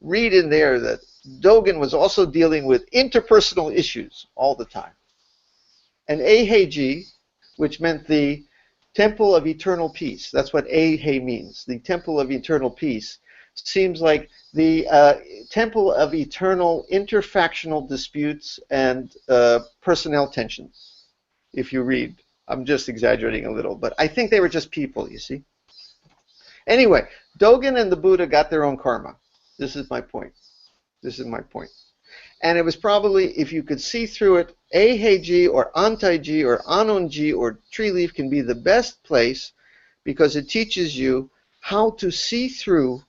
S1: read in there that Dogen was also dealing with interpersonal issues all the time. And Eiheiji, which meant the Temple of Eternal Peace, that's what Eihei means, the Temple of Eternal Peace, seems like the Temple of Eternal Interfactional Disputes and Personnel Tensions, if you read. I'm just exaggerating a little, but I think they were just people, you see. Anyway, Dogen and the Buddha got their own karma. This is my point. This is my point. And it was probably, if you could see through it, Eiheiji or Antaiji or Anonji or Tree Leaf can be the best place, because it teaches you how to see through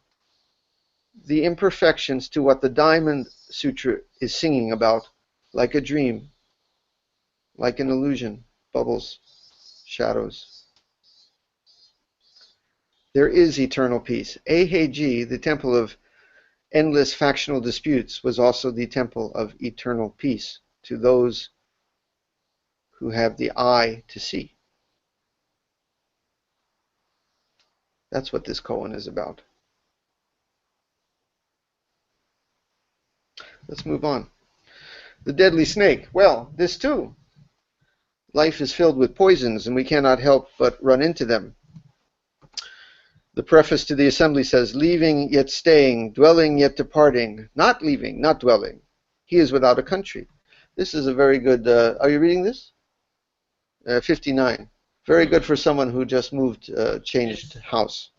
S1: the imperfections to what the Diamond Sutra is singing about, like a dream, like an illusion, bubbles, shadows. There is eternal peace. Eiheiji, the temple of endless factional disputes, was also the temple of eternal peace to those who have the eye to see. That's what this koan is about. Let's move on. The deadly snake. Well, this too. Life is filled with poisons, and we cannot help but run into them. The preface to the assembly says, leaving yet staying, dwelling yet departing, not leaving, not dwelling. He is without a country. This is a very good, are you reading this? 59. Very good for someone who just moved, changed house.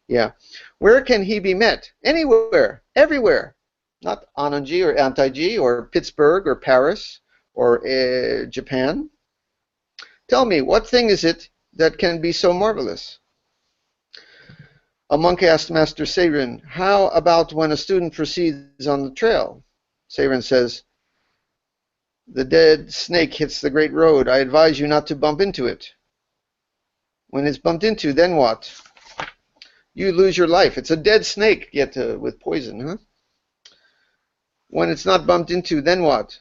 S1: Yeah. Where can he be met? Anywhere, everywhere. Not Ananji or Antaiji or Pittsburgh or Paris or Japan. Tell me, what thing is it that can be so marvelous? A monk asked Master Seirin, how about when a student proceeds on the trail? Seirin says, the dead snake hits the great road. I advise you not to bump into it. When it's bumped into, then what? You lose your life. It's a dead snake, yet with poison, huh? When it's not bumped into, then what?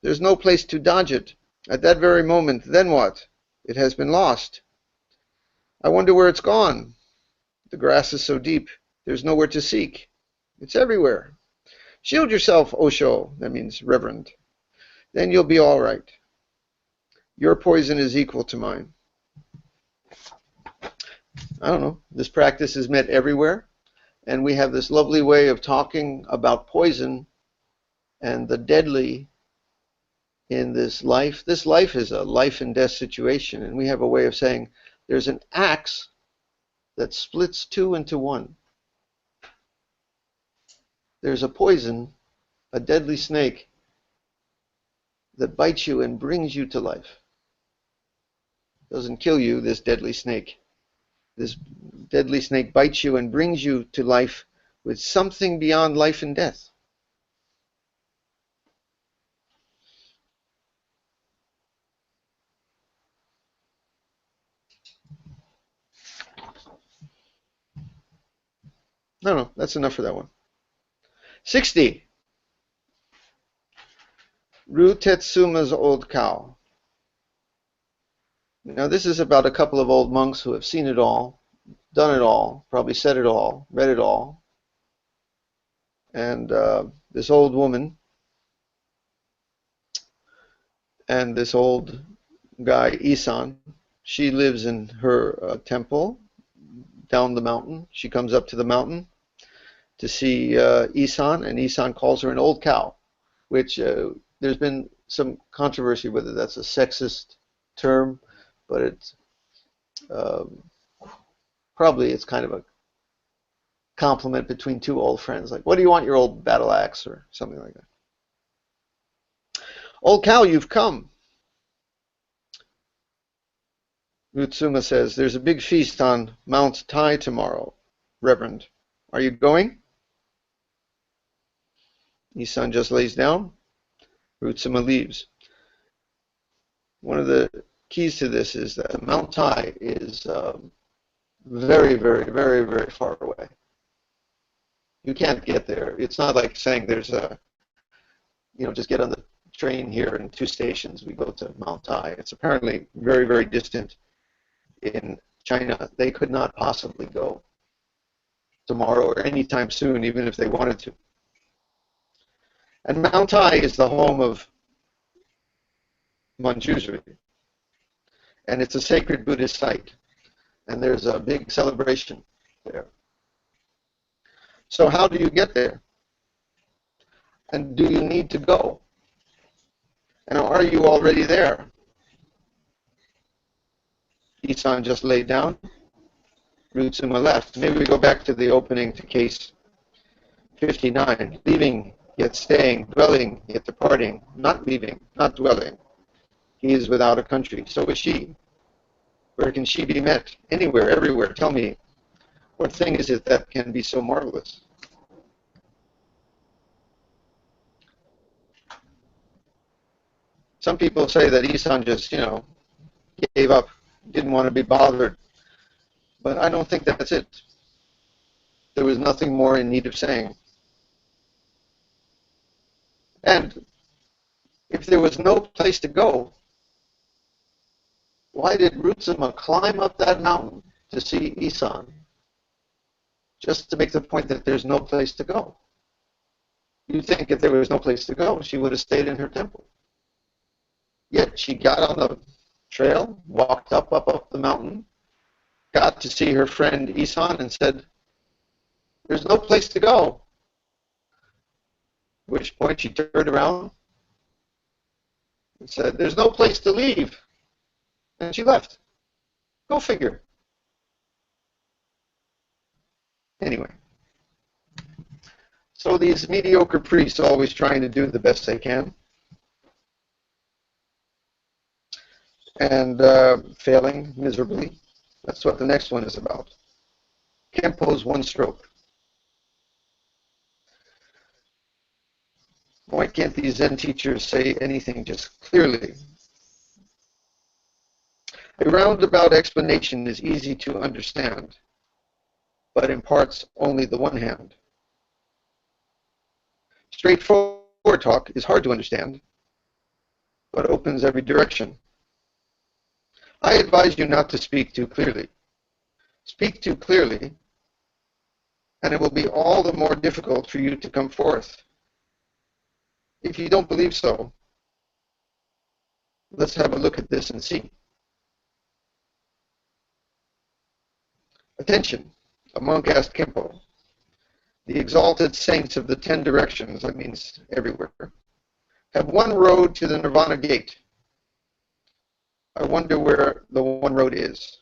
S1: There's no place to dodge it. At that very moment, then what? It has been lost. I wonder where it's gone. The grass is so deep, there's nowhere to seek. It's everywhere. Shield yourself, Osho, that means reverend. Then you'll be all right. Your poison is equal to mine. I don't know. This practice is met everywhere, and we have this lovely way of talking about poison and the deadly in this life. This life is a life and death situation, and we have a way of saying there's an axe that splits two into one. There's a poison, a deadly snake that bites you and brings you to life. Doesn't kill you, this deadly snake. This deadly snake bites you and brings you to life with something beyond life and death. No, that's enough for that one. 60. Ru Tetsuma's old cow. Now this is about a couple of old monks who have seen it all, done it all, probably said it all, read it all. And this old woman and this old guy, Isan, she lives in her temple down the mountain. She comes up to the mountain to see Isan, and Isan calls her an old cow, which there's been some controversy whether that's a sexist term, but it's probably it's kind of a compliment between two old friends, like, what do you want, your old battle axe, or something like that. Old cow, you've come. Rutsuma says, there's a big feast on Mount Tai tomorrow, Reverend. Are you going? Isan just lays down. Rutsuma leaves. One of the keys to this is that Mount Tai is very, very, very, very far away. You can't get there. It's not like saying there's a, just get on the train here in 2 stations, we go to Mount Tai. It's apparently very, very distant in China. They could not possibly go tomorrow or anytime soon, even if they wanted to. And Mount Tai is the home of Manjushri, and it's a sacred Buddhist site, and there's a big celebration there. So how do you get there? And do you need to go? And are you already there? Isan just laid down. Rutsuma left. Maybe we go back to the opening to case 59. Leaving, yet staying, dwelling, yet departing, not leaving, not dwelling. He is without a country. So is she. Where can she be met? Anywhere, everywhere. Tell me, what thing is it that can be so marvelous? Some people say that Isan just, gave up, didn't want to be bothered. But I don't think that's it. There was nothing more in need of saying. And if there was no place to go, why did Rutsuma climb up that mountain to see Isan? Just to make the point that there's no place to go. You'd think if there was no place to go, she would have stayed in her temple. Yet she got on the trail, walked up the mountain, got to see her friend Isan and said, there's no place to go. At which point she turned around and said, there's no place to leave. And she left. Go figure. Anyway, so these mediocre priests always trying to do the best they can and failing miserably. That's what the next one is about. Kempo's one stroke. Why can't these Zen teachers say anything just clearly? A roundabout explanation is easy to understand, but imparts only the one hand. Straightforward talk is hard to understand, but opens every direction. I advise you not to speak too clearly. Speak too clearly, and it will be all the more difficult for you to come forth. If you don't believe so, let's have a look at this and see. Attention, a monk asked Kempo. The exalted saints of the 10 directions, that means everywhere, have one road to the Nirvana gate. I wonder where the one road is.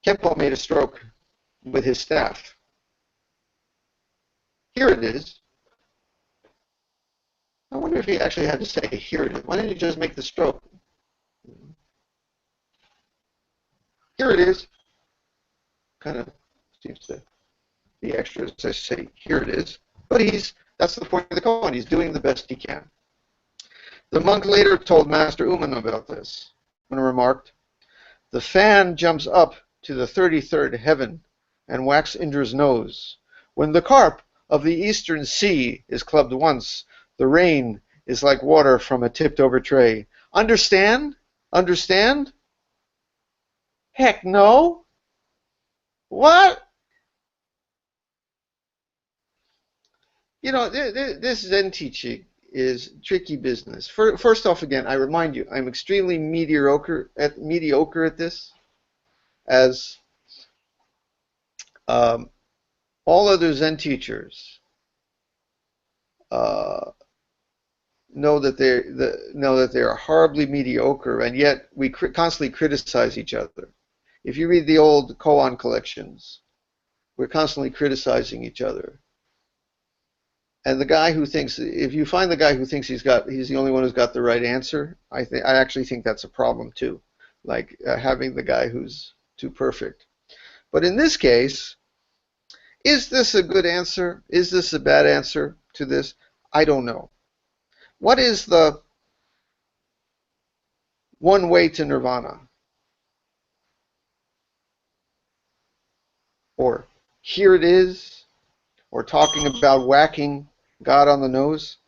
S1: Kempo made a stroke with his staff. Here it is. I wonder if he actually had to say, here it is. Why didn't he just make the stroke? Here it is. Kind of seems to be extra to say, here it is. But that's the point of the koan. He's doing the best he can. The monk later told Master Uman about this and remarked, the fan jumps up to the 33rd heaven and whacks Indra's nose. When the carp of the eastern sea is clubbed once, the rain is like water from a tipped-over tray. Understand? Understand? Heck no. What? You know, this Zen teaching is tricky business. First off, again, I remind you, I'm extremely mediocre at this, as all other Zen teachers know that they are horribly mediocre, and yet we constantly criticize each other. If you read the old koan collections, we're constantly criticizing each other. And the guy who thinks, if you find the guy who thinks he's the only one who's got the right answer, I actually think that's a problem too. Like having the guy who's too perfect. But in this case, is this a good answer? Is this a bad answer to this? I don't know. What is the one way to nirvana? Or here it is? Or talking about whacking God on the nose?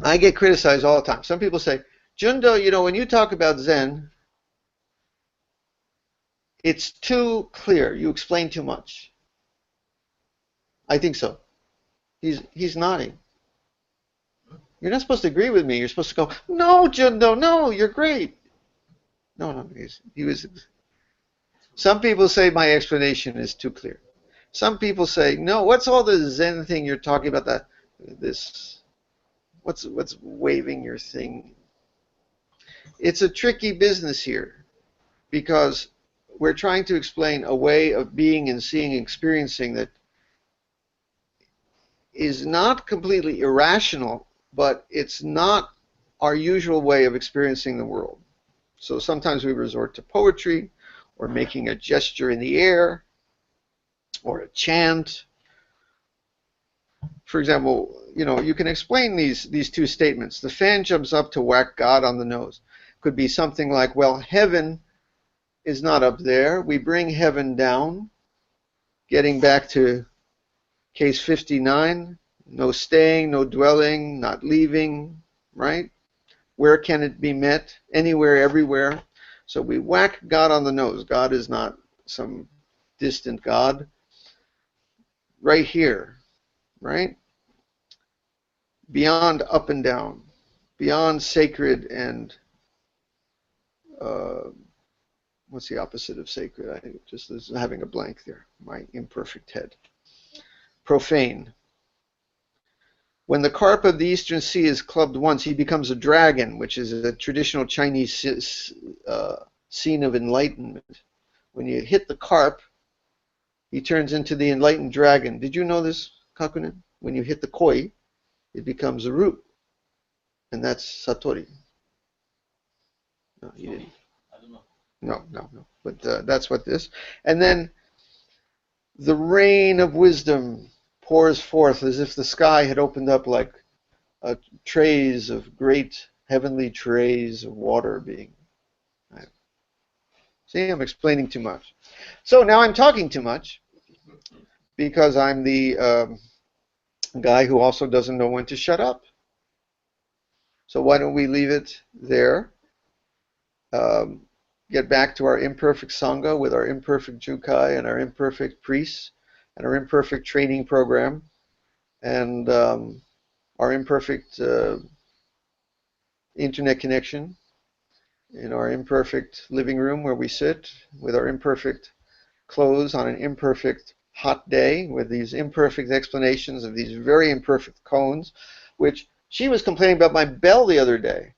S1: I get criticized all the time. Some people say, Jundo, you know, when you talk about Zen, it's too clear. You explain too much. I think so. He's nodding. You're not supposed to agree with me. You're supposed to go, no, Jundo, no, you're great. No, he was. Some people say my explanation is too clear. Some people say, no, what's all the Zen thing you're talking about? What's waving your thing? It's a tricky business here, because we're trying to explain a way of being and seeing and experiencing that is not completely irrational, but it's not our usual way of experiencing the world. So sometimes we resort to poetry, or making a gesture in the air, or a chant. For example, you know, you can explain these two statements. The fan jumps up to whack God on the nose. Could be something like, well, heaven is not up there. We bring heaven down. Getting back to case 59, no staying, no dwelling, not leaving, right? Where can it be met? Anywhere, everywhere. So we whack God on the nose. God is not some distant God. Right here, right? Beyond up and down, beyond sacred and what's the opposite of sacred? I just having a blank there, my imperfect head. Profane. When the carp of the eastern sea is clubbed once, he becomes a dragon, which is a traditional Chinese scene of enlightenment. when you hit the carp, he turns into the enlightened dragon. Did you know this, Kakunen? When you hit the koi, it becomes a root, and that's satori. No, you didn't.
S3: I don't know.
S1: No. But that's what this. And then the rain of wisdom pours forth as if the sky had opened up like trays of great heavenly trays of water being. See, I'm explaining too much. So now I'm talking too much because I'm the guy who also doesn't know when to shut up. So why don't we leave it there? Get back to our imperfect Sangha with our imperfect Jukai and our imperfect priests and our imperfect training program and our imperfect internet connection in our imperfect living room where we sit with our imperfect clothes on an imperfect hot day with these imperfect explanations of these very imperfect koans, which she was complaining about my bell the other day.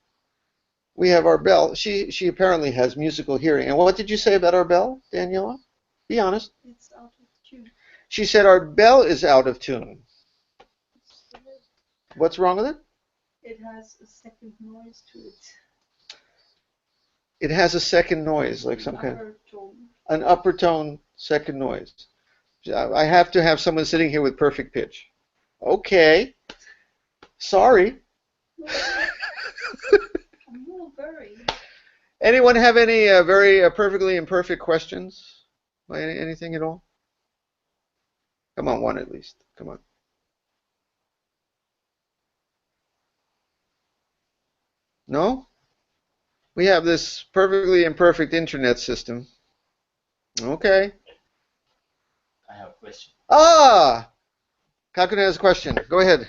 S1: We have our bell. She apparently has musical hearing. And what did you say about our bell, Daniela? Be honest.
S4: It's out of tune.
S1: She said our bell is out of tune. What's wrong with it?
S4: It has a second noise to it.
S1: It has a second noise, like some kind of
S4: Tone.
S1: an upper tone second noise. I have to have someone sitting here with perfect pitch. Okay. Sorry.
S4: I'm more worried.
S1: Anyone have any very perfectly imperfect questions? Anything at all? Come on, one at least. Come on. No? We have this perfectly imperfect internet system. Okay.
S3: I have a question.
S1: Ah! Kakune has a question. Go ahead.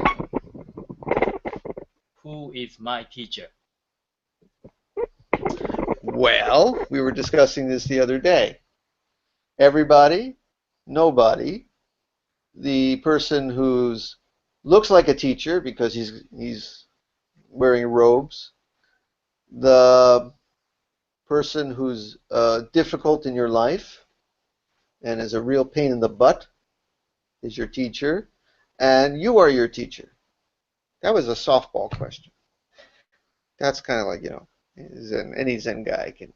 S3: Who is my teacher?
S1: Well, we were discussing this the other day. Everybody, nobody, the person who's looks like a teacher because he's wearing robes, the person who's difficult in your life and is a real pain in the butt is your teacher, and you are your teacher. That was a softball question. That's kind of like, any Zen guy can.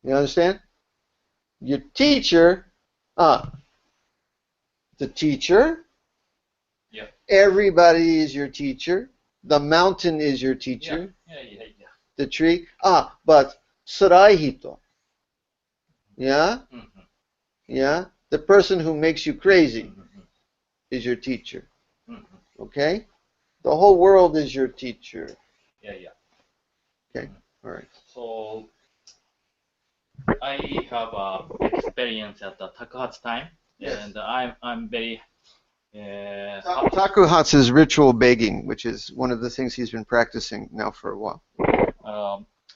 S1: You understand? Your teacher, the teacher.
S3: Yeah.
S1: Everybody is your teacher. The mountain is your teacher.
S3: Yeah.
S1: The tree. But sarai hito. Yeah?
S3: Mm-hmm.
S1: Yeah? The person who makes you crazy is your teacher.
S3: Mm-hmm.
S1: Okay? The whole world is your teacher.
S3: Yeah.
S1: Okay. All right.
S3: So I have experience at the Takahatsu time,
S1: Yes.
S3: and I'm very
S1: Takuhatsu is ritual begging, which is one of the things he's been practicing now for a while.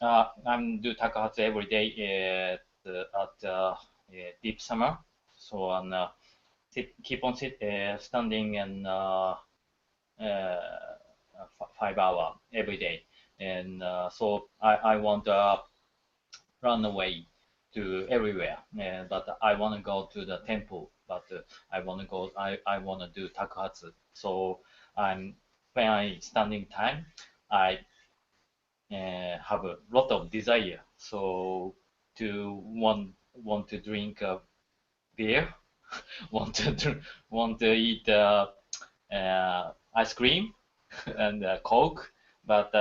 S3: I'm do Takahatsu every day at deep summer. So keep on standing and 5 hours every day, and so I want to run away to everywhere, but I want to go to the temple, but I want to go. I want to do Takahatsu. So when I standing time, I have a lot of desire. So to want to drink beer, want to eat ice cream and Coke, but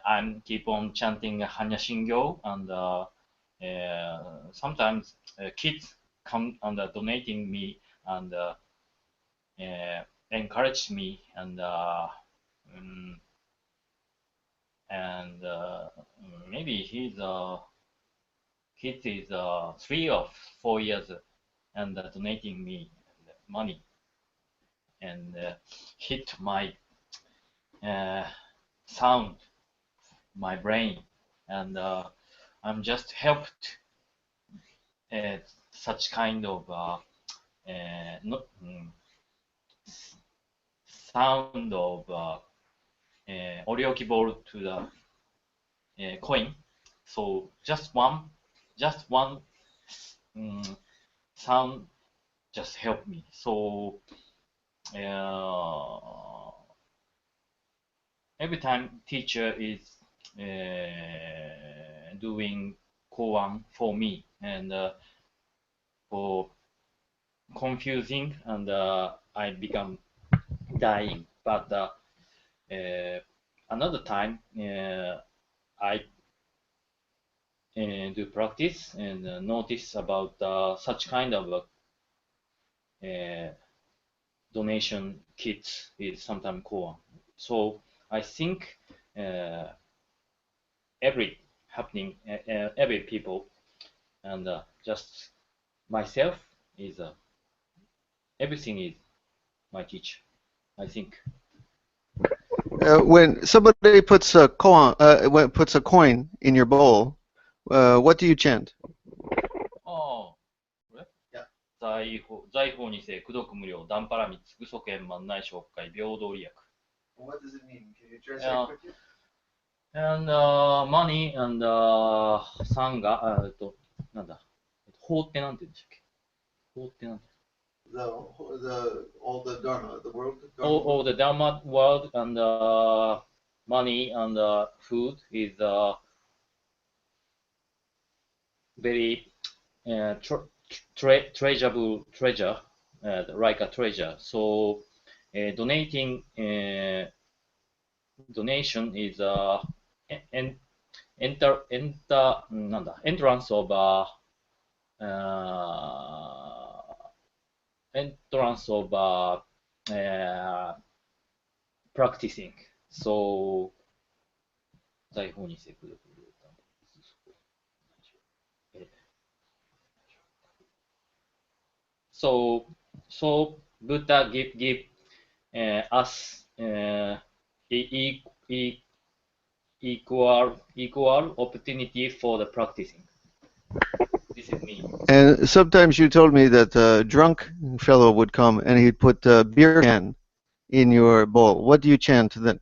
S3: I'm keep on chanting Hanya Shingyo, and sometimes kids come and donating me and encourage me, and maybe kid is 3 or 4 years and donating me money and hit my sound, my brain, and I'm just helped such kind of no, sound of oryoki ball to the coin. So just one just one sound just help me. So every time teacher is doing koan for me and for confusing and I become dying. But another time I do practice and notice about such kind of donation kits is sometimes koan. So I think every happening, every people, and just myself is everything is my teacher. I think.
S1: When somebody puts a coin in your bowl, what do you chant?
S3: ああ、これ
S1: Yeah.
S3: 財宝にせ、功徳無量、断腹三つ、具足円満内紹介、平等利益。
S1: What does it mean? Can you translate
S3: Yeah.
S1: quickly?
S3: And money and 産が、なんだ、法ってなんて言うんでしたっけ法ってなんて
S1: All the dharma, the world.
S3: all the Dharma world and money and food is very treasurable treasure, like a treasure. So donating donation isなんだ entrance of practicing. So 財宝にせくどくSo Buddha give us equal opportunity for the practicing. This is me.
S1: And sometimes you told me that a drunk fellow would come and he'd put a beer can in your bowl. What do you chant then?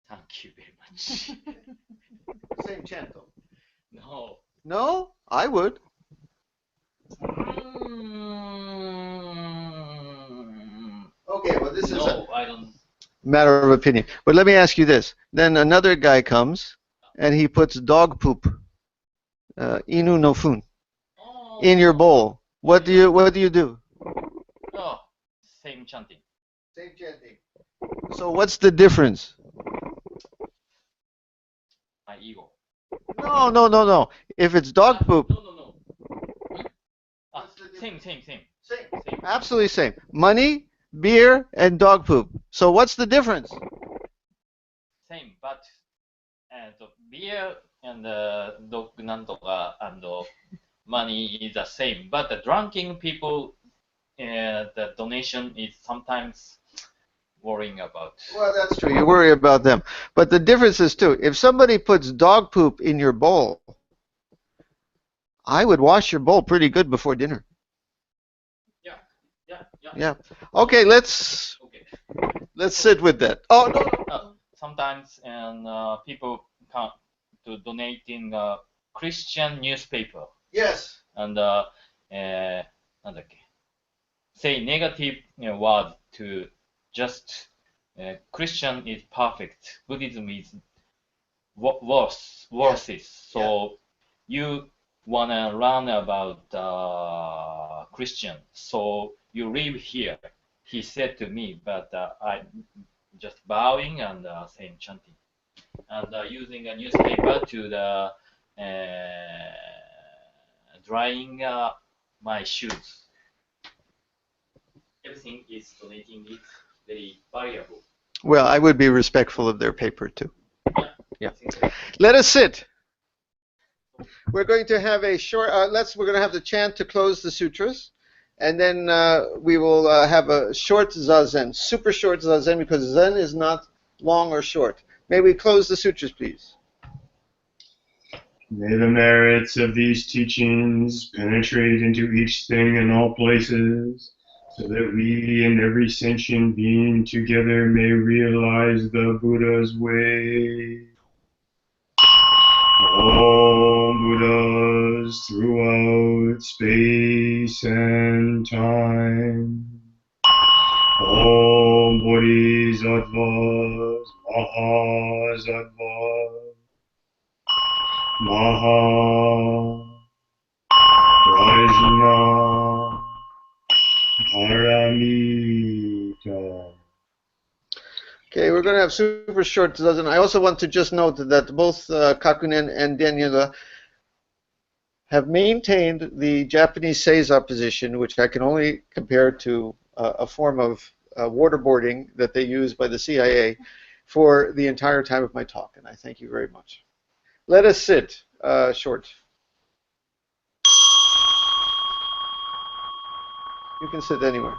S3: Thank you very much.
S1: Same chant though.
S3: No.
S1: No? I would. Okay, well this is
S3: No, I don't.
S1: matter of opinion. But let me ask you this. Then another guy comes and he puts dog poop, inu no fun, in your bowl. What do you do?
S3: Oh, same chanting.
S1: Same chanting. So what's the difference?
S3: My ego.
S1: No. If it's dog poop,
S3: No. Same.
S1: absolutely same. Money, beer, and dog poop. So what's the difference?
S3: Same, but the beer and dog なんとか and money is the same. But the drinking people, the donation is sometimes worrying about.
S1: Well, that's true. You worry about them. But the difference is, too, if somebody puts dog poop in your bowl, I would wash your bowl pretty good before dinner. Yeah. Okay, let's sit with that. Oh, no.
S3: Sometimes and people come to donating Christian newspaper.
S1: Yes.
S3: And なんだっけ say negative word to just Christian is perfect, Buddhism is worse. So you wanna learn about Christian, so you live here. He said to me, but I just bowing and saying chanting and using a newspaper to the drying my shoes. Everything is donating it very valuable.
S1: Well, I would be respectful of their paper, too.
S3: Yeah.
S1: Let us sit. We're going to have a short, we're going to have the chant to close the sutras. And then we will have a short zazen, super short zazen, because zen is not long or short. May we close the sutras, please?
S2: May the merits of these teachings penetrate into each thing in all places, so that we and every sentient being together may realize the Buddha's way. all Buddhas throughout space and time, all Bodhisattvas, Mahasattvas, Maha, Prajna, Paramita.
S1: Okay, we're going to have super short zazen. I also want to just note that both Kakunen and Daniela have maintained the Japanese seiza position, which I can only compare to a form of waterboarding that they use by the CIA for the entire time of my talk, and I thank you very much. Let us sit short. You can sit anywhere.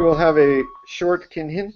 S1: We will have a short kinhin.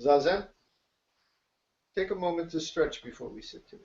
S1: Zazen, take a moment to stretch before we sit today.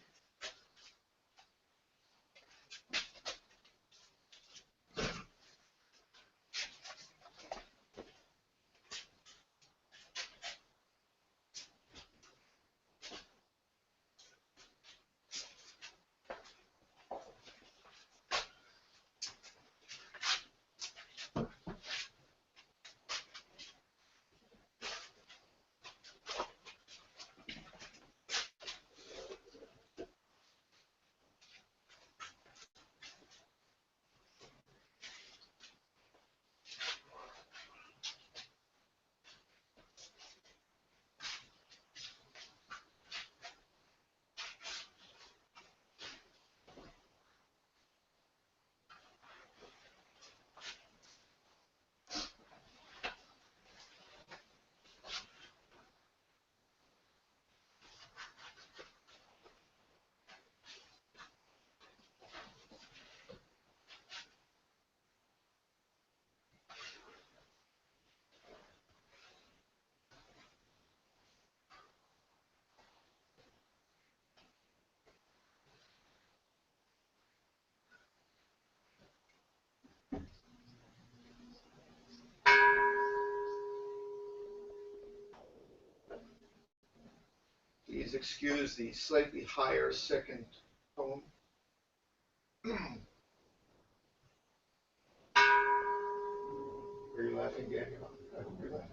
S1: excuse the slightly higher second tone. Are you laughing, Daniel? I hope you're laughing.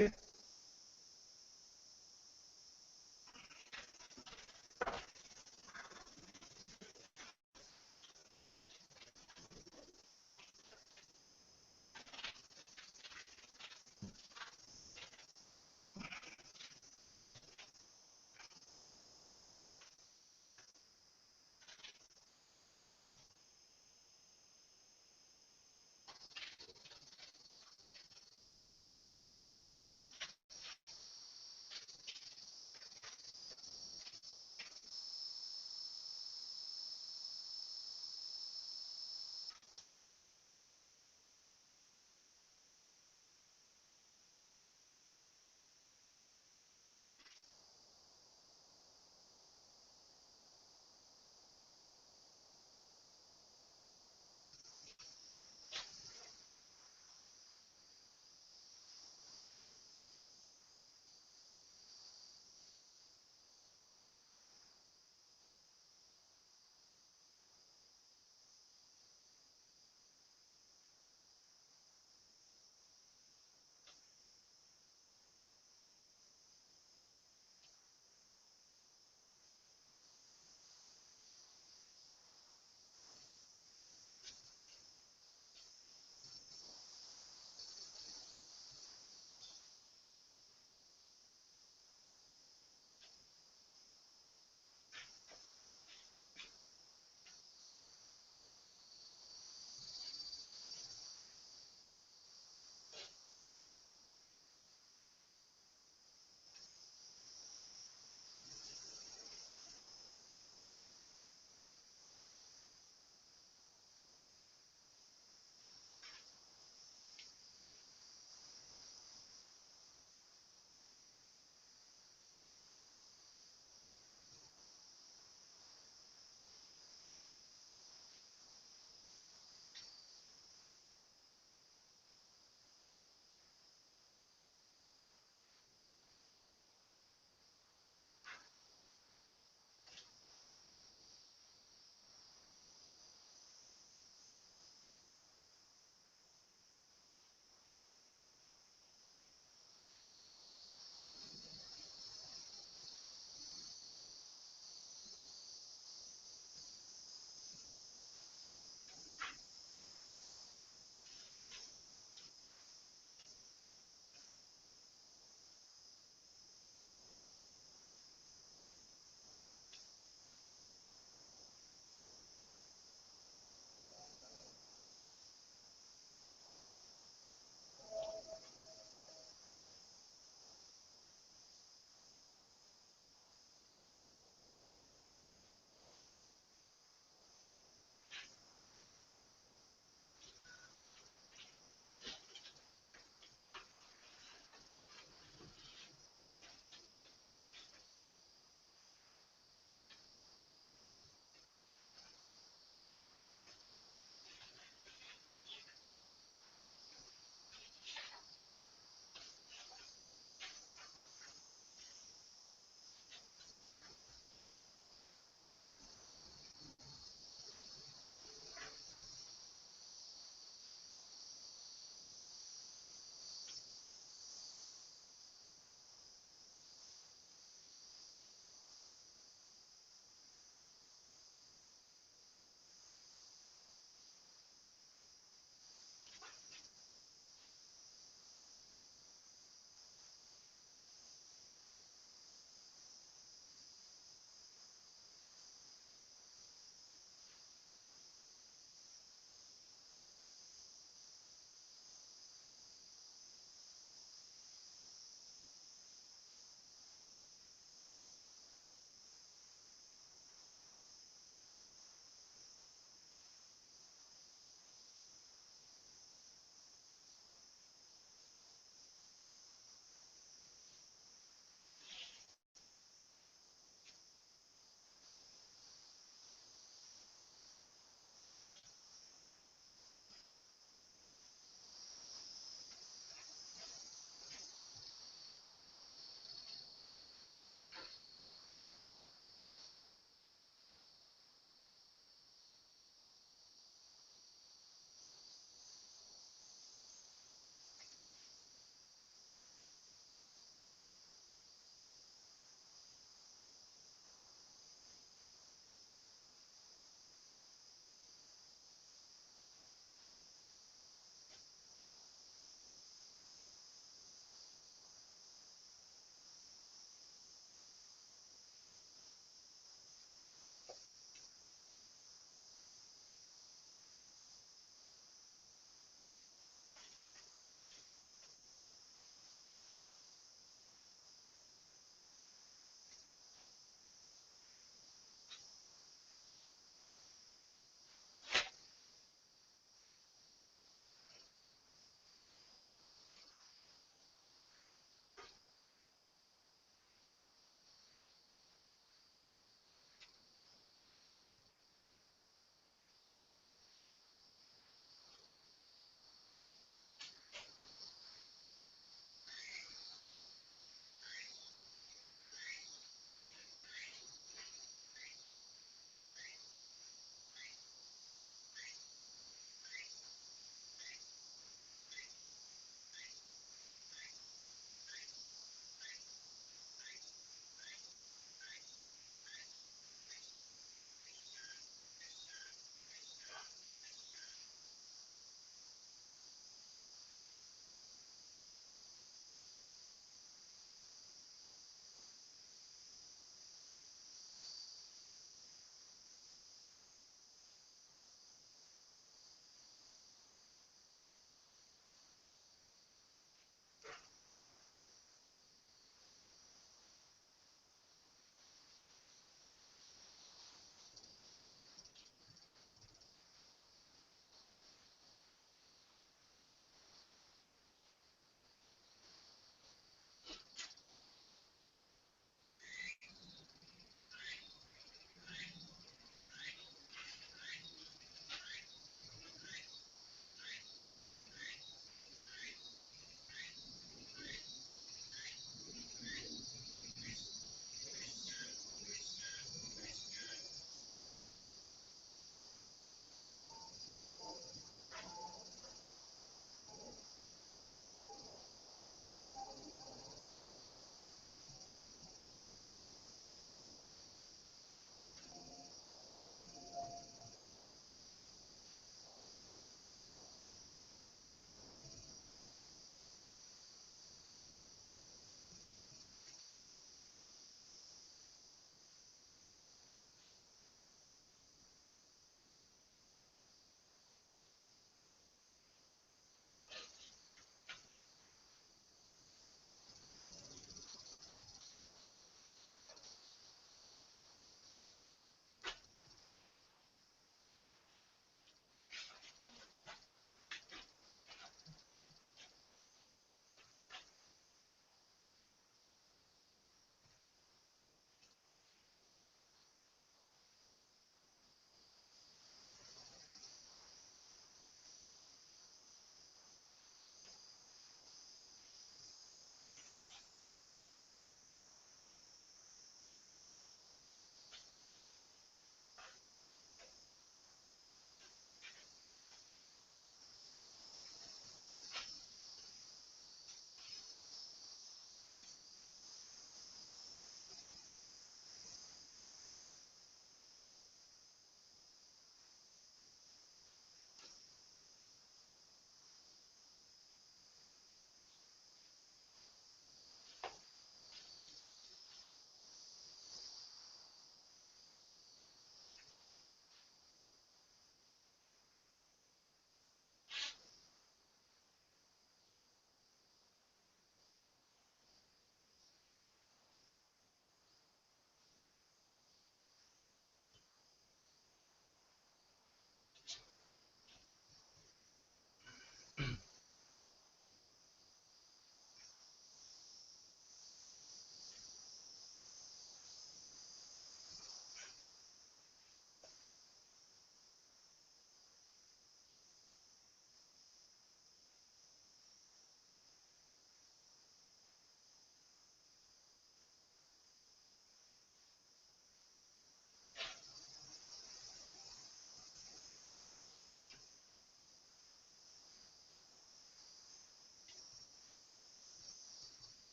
S1: here.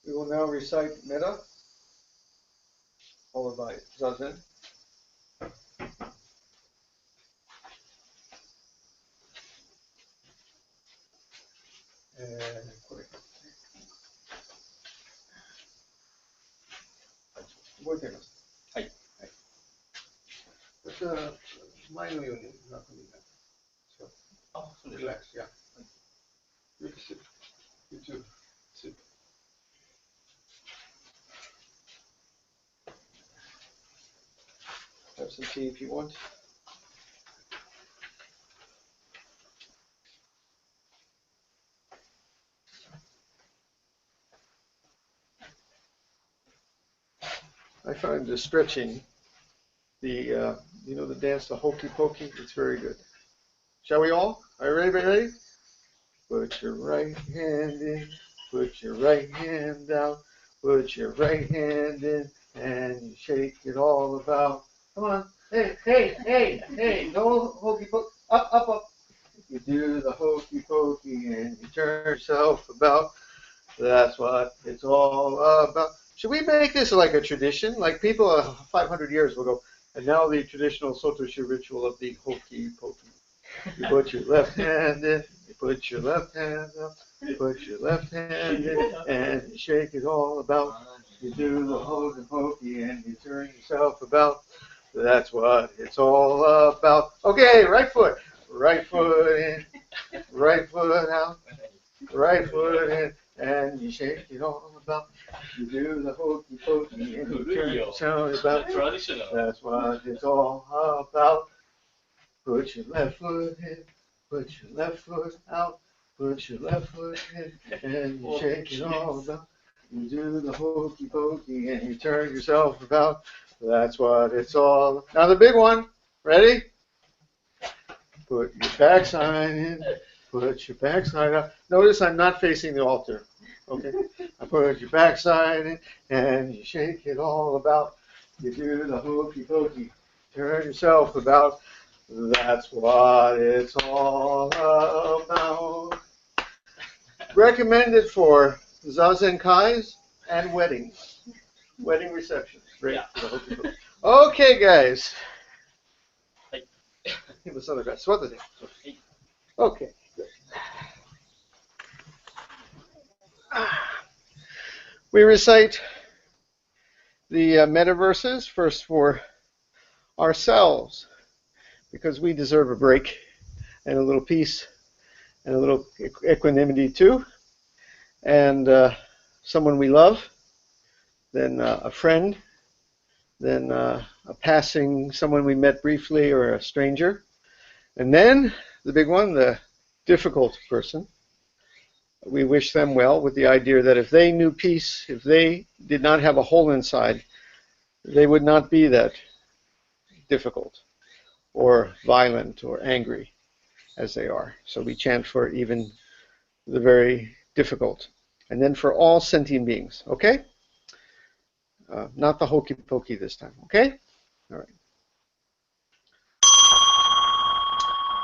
S1: We will now recite metta, followed by zazen. And kore. 覚えています。
S3: はい。
S1: はい。そしたら前のように楽になる。
S3: あ、そうです。
S1: Relax, yeah. You sit. You too. Sit. Have some tea if you want. I find the stretching, the the dance, the hokey pokey, it's very good. Shall we all? Are you ready? Ready? Put your right hand in, put your right hand out, put your right hand in, and you shake it all about. Come on. Hey, hey, hey, hey, no hokey pokey. Up, up, up. You do the hokey pokey and you turn yourself about. That's what it's all about. Should we make this like a tradition? Like people 500 years will go, and now the traditional Sotoshi ritual of the hokey pokey. You put your left hand in, you put your left hand up, you put your left hand in, and you shake it all about. You do the hokey pokey and you turn yourself about. That's what it's all about. Okay, right foot in, right foot out, right foot in, and you shake it all about. You do the hokey pokey and you turn yourself about. That's what it's all about. Put your left foot in, put your left foot out, put your left foot in, and you shake it all about. You do the hokey pokey and you turn yourself about. That's what it's all. Now the big one. Ready? Put your backside in, put your backside out. Notice I'm not facing the altar. Okay? I put your backside in and you shake it all about. You do the hokey pokey, turn yourself about. That's what it's all about. Recommended for ZAZENKAIs and weddings. Wedding receptions. Great. Yeah. Okay, guys. Okay. We recite the metta verses first for ourselves, because we deserve a break and a little peace and a little equanimity too. And someone we love, then a friend, then a passing someone we met briefly or a stranger. And then the big one, the difficult person. We wish them well with the idea that if they knew peace, if they did not have a hole inside, they would not be that difficult or violent or angry as they are. So we chant for even the very difficult. And then for all sentient beings, okay? Not the hokey pokey this time, okay? All right.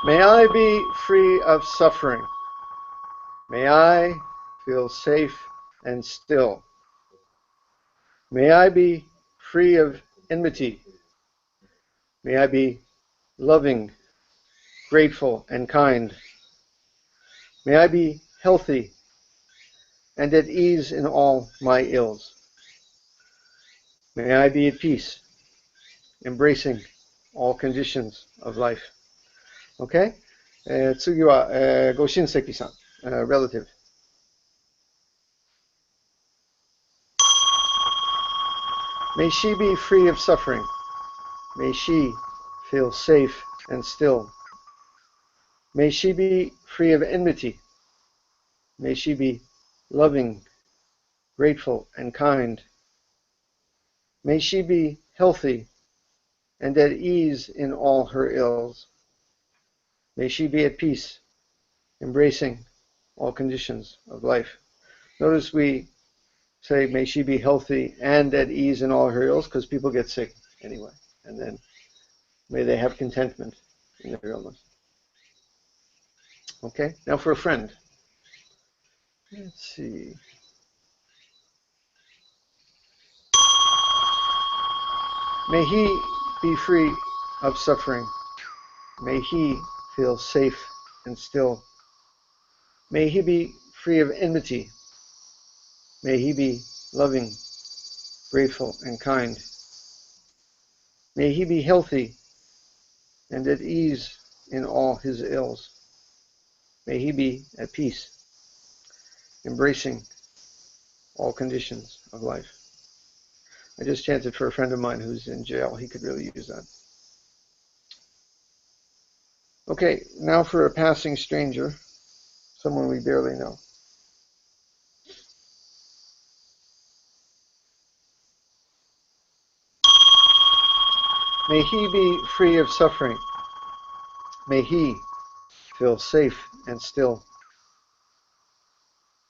S1: May I be free of suffering. May I feel safe and still. May I be free of enmity. May I be loving, grateful, and kind. May I be healthy and at ease in all my ills. May I be at peace, embracing all conditions of life. Okay? 次は、ご親戚さん、relative. May she be free of suffering. May she feel safe and still. May she be free of enmity. May she be loving, grateful, and kind. May she be healthy and at ease in all her ills. May she be at peace, embracing all conditions of life. Notice we say, may she be healthy and at ease in all her ills, because people get sick anyway. And then may they have contentment in their illness. Okay, now for a friend. Let's see. May he be free of suffering. May he feel safe and still. May he be free of enmity. May he be loving, grateful, and kind. May he be healthy and at ease in all his ills. May he be at peace, embracing all conditions of life. I just chanted for a friend of mine who's in jail. He could really use that. Okay, now for a passing stranger, someone we barely know. May he be free of suffering. May he feel safe and still.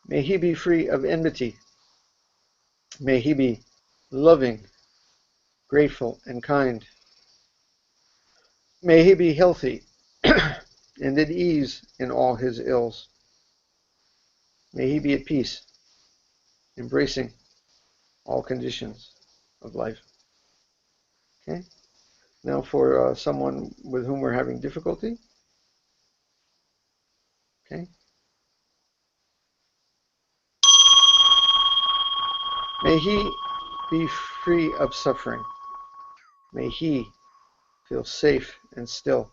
S1: May he be free of enmity. May he be loving, grateful, and kind. May he be healthy and at ease in all his ills. May he be at peace, embracing all conditions of life. Okay? Now for someone with whom we're having difficulty. Okay? May he be free of suffering. May he feel safe and still.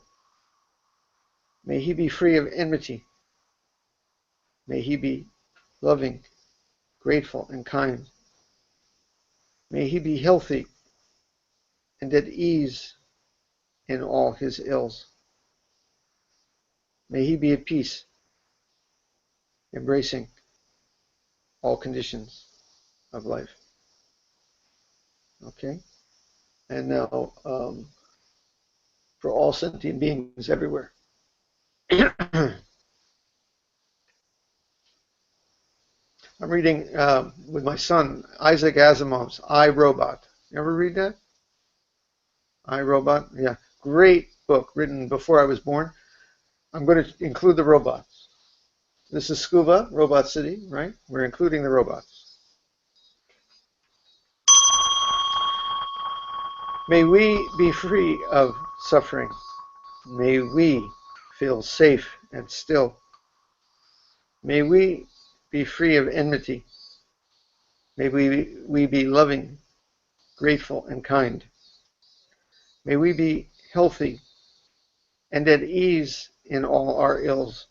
S1: May he be free of enmity. May he be loving, grateful, and kind. May he be healthy and at ease in all his ills. May he be at peace, embracing all conditions of life. Okay? And now, for all sentient beings everywhere. I'm reading with my son, Isaac Asimov's I, Robot. You ever read that? I, Robot? Yeah. Great book written before I was born. I'm going to include the robots. This is Scuba, Robot City, right? We're including the robots. May we be free of suffering. May we feel safe and still. May we be free of enmity. May we be loving, grateful, and kind. May we be healthy and at ease in all our ills.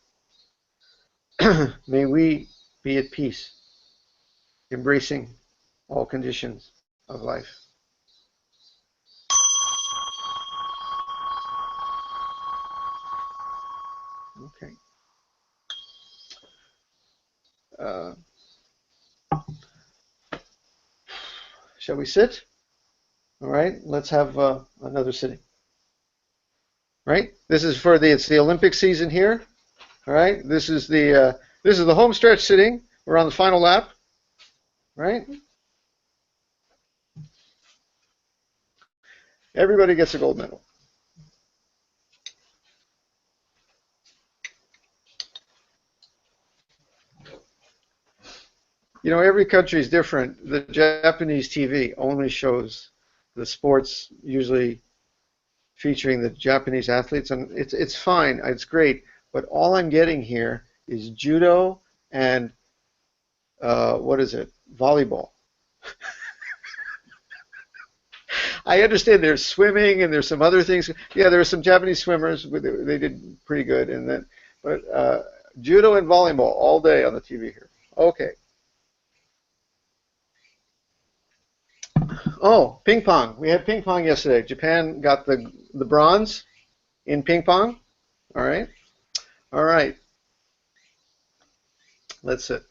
S1: May we be at peace, embracing all conditions of life. Okay. Shall we sit? All right. Let's have another sitting. Right. This is for it's the Olympic season here. All right. This is the home stretch sitting. We're on the final lap. Right. Everybody gets a gold medal. You know, every country is different. The Japanese TV only shows the sports, usually featuring the Japanese athletes, and it's fine, it's great. But all I'm getting here is judo and what is it? Volleyball. I understand there's swimming and there's some other things. Yeah, there are some Japanese swimmers. They did pretty good, and then, but judo and volleyball all day on the TV here. Okay. Oh, ping pong. We had ping pong yesterday. Japan got the bronze in ping pong. All right. All right. Let's sit.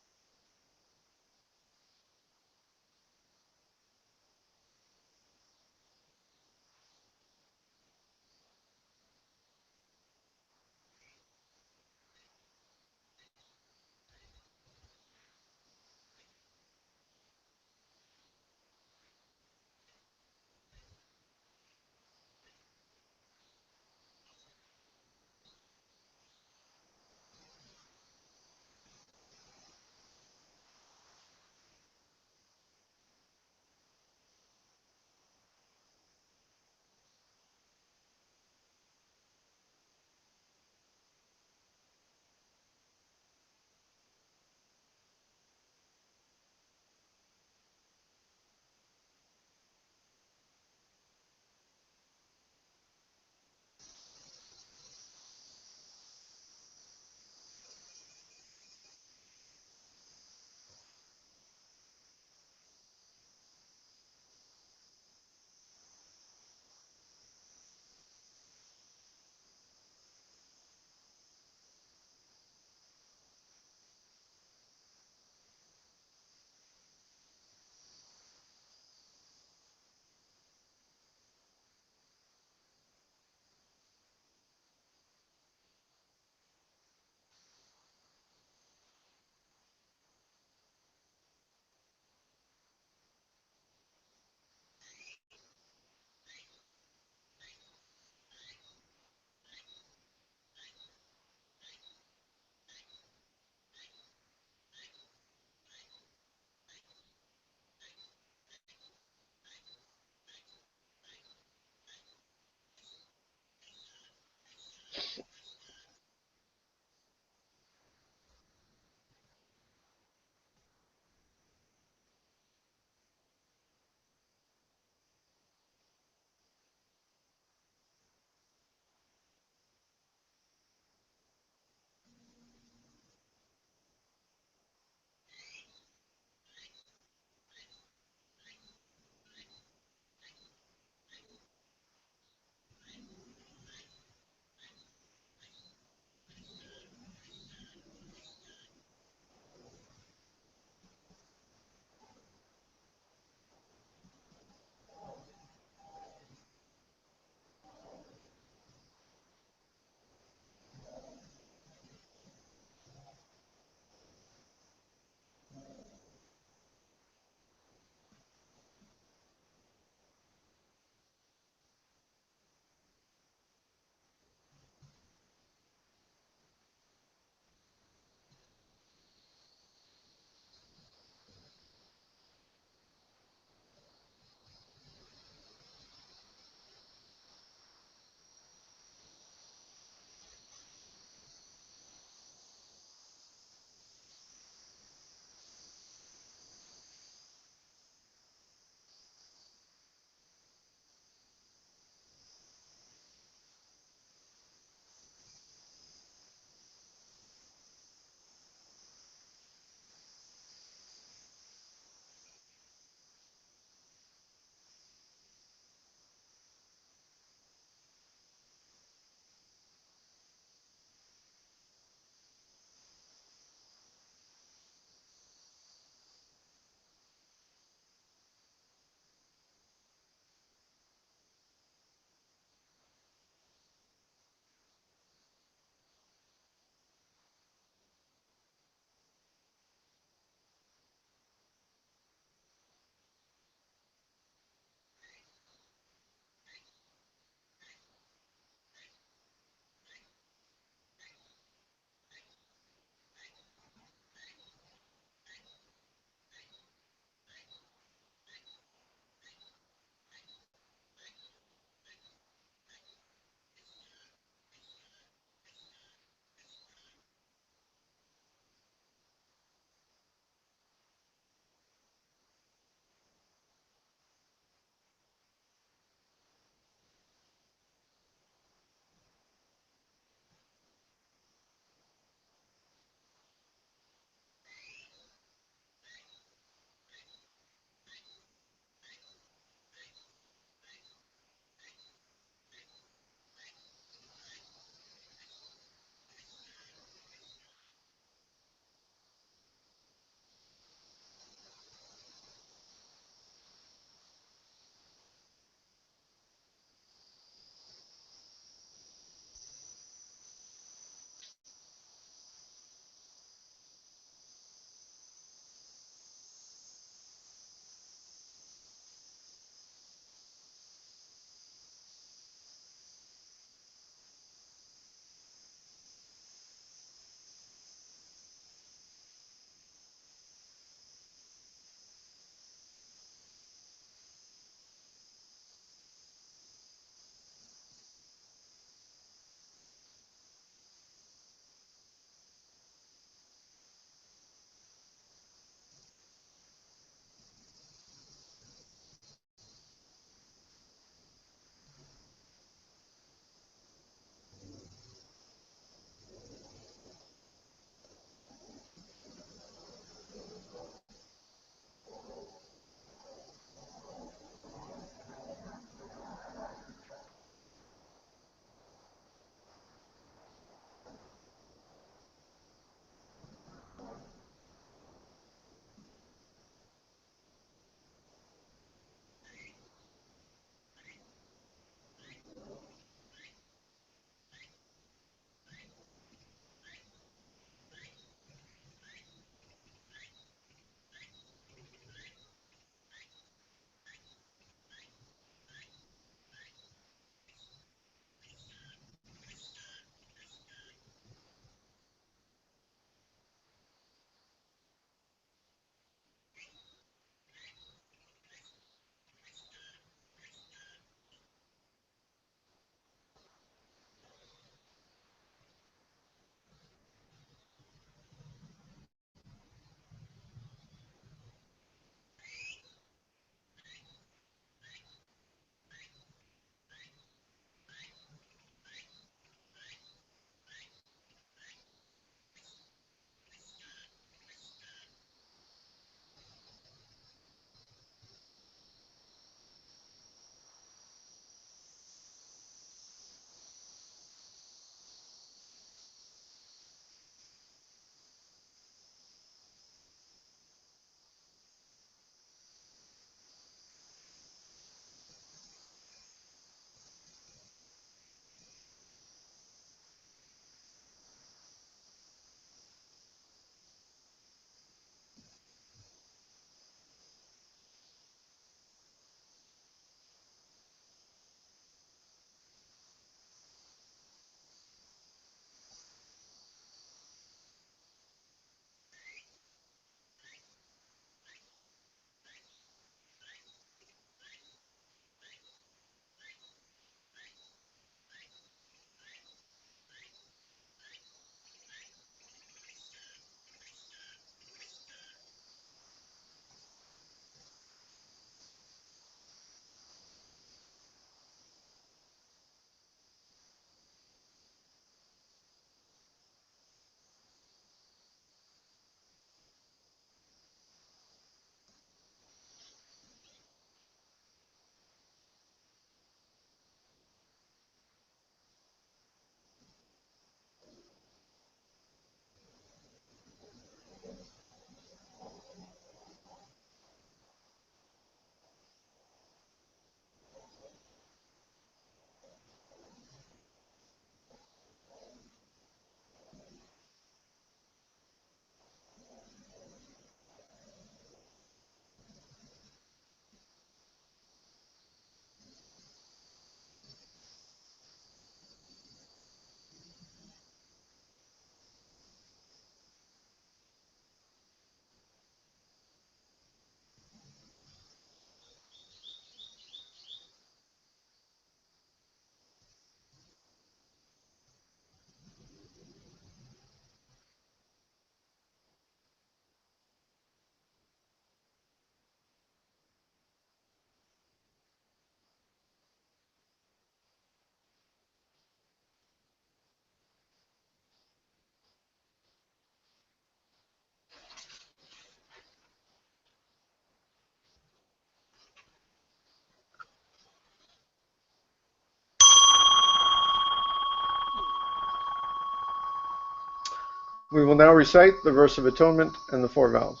S1: We will now recite the verse of atonement and the 4 vows.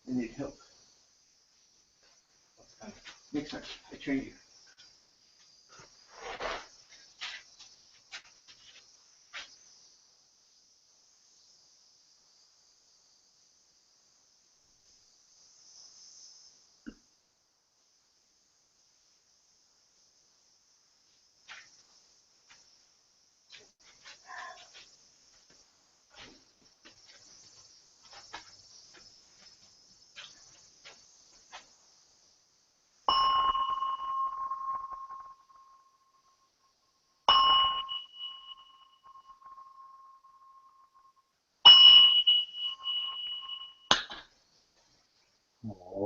S1: I need help. Next time, I train you.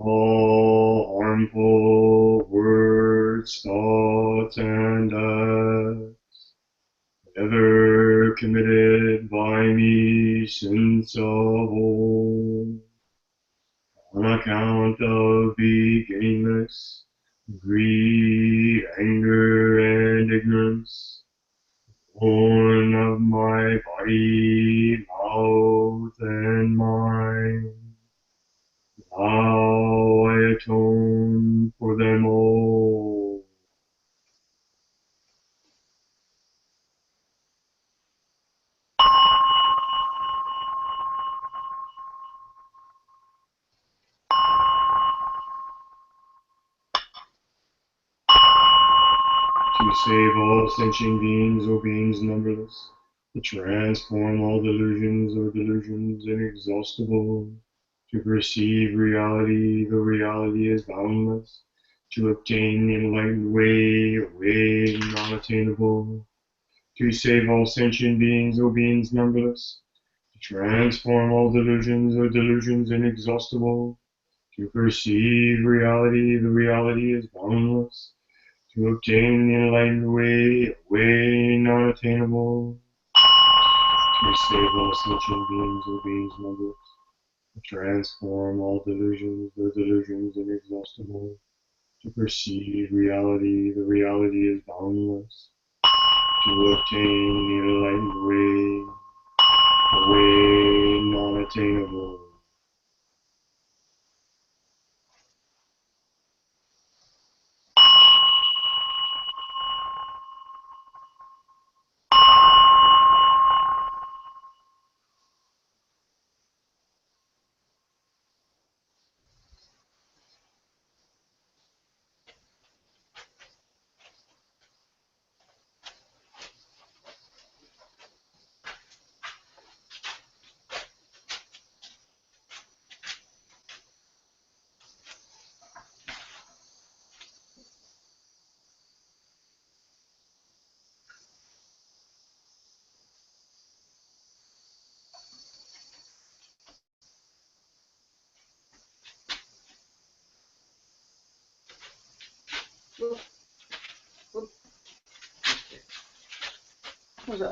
S2: All harmful words, thoughts, and acts ever committed by me since of old, on account of beginningless greed, anger, and ignorance, born of my body, mouth, and mind. Now I atone for them all. To save all sentient beings or beings numberless, to transform all delusions or delusions inexhaustible, to perceive reality, the reality is boundless, to obtain the enlightened way, a way non-attainable, to save all sentient beings or beings numberless, to transform all delusions or delusions inexhaustible, to perceive reality, the reality is boundless, to obtain the enlightened way, a way non-attainable, to save all sentient beings or beings numberless, to transform all delusions or delusions inexhaustible, to perceive reality, the reality is boundless, to obtain the enlightened way, a way non-attainable.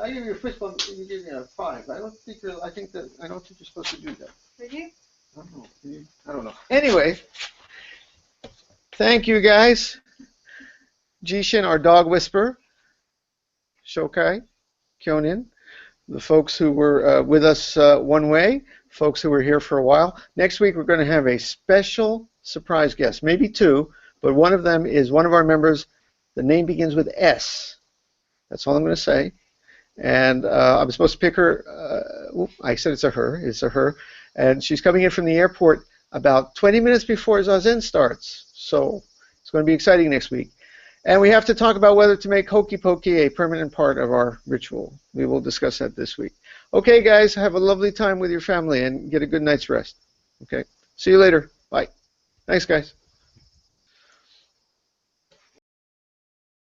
S1: I gave you a fist bump, you gave me a 5. I don't think you're supposed to do that.
S4: Really?
S1: I don't know. I don't know. Anyway, thank you guys. Jishin, our dog whisperer. Shokai, Kyonin, the folks who were with us one way, folks who were here for a while. Next week we're going to have a special surprise guest, maybe 2, but one of them is one of our members. The name begins with S. That's all I'm going to say. And I was supposed to pick her. I said it's a her. It's a her. And she's coming in from the airport about 20 minutes before Zazen starts. So it's going to be exciting next week. And we have to talk about whether to make hokey pokey a permanent part of our ritual. We will discuss that this week. Okay, guys, have a lovely time with your family and get a good night's rest. Okay, see you later. Bye. Thanks, guys.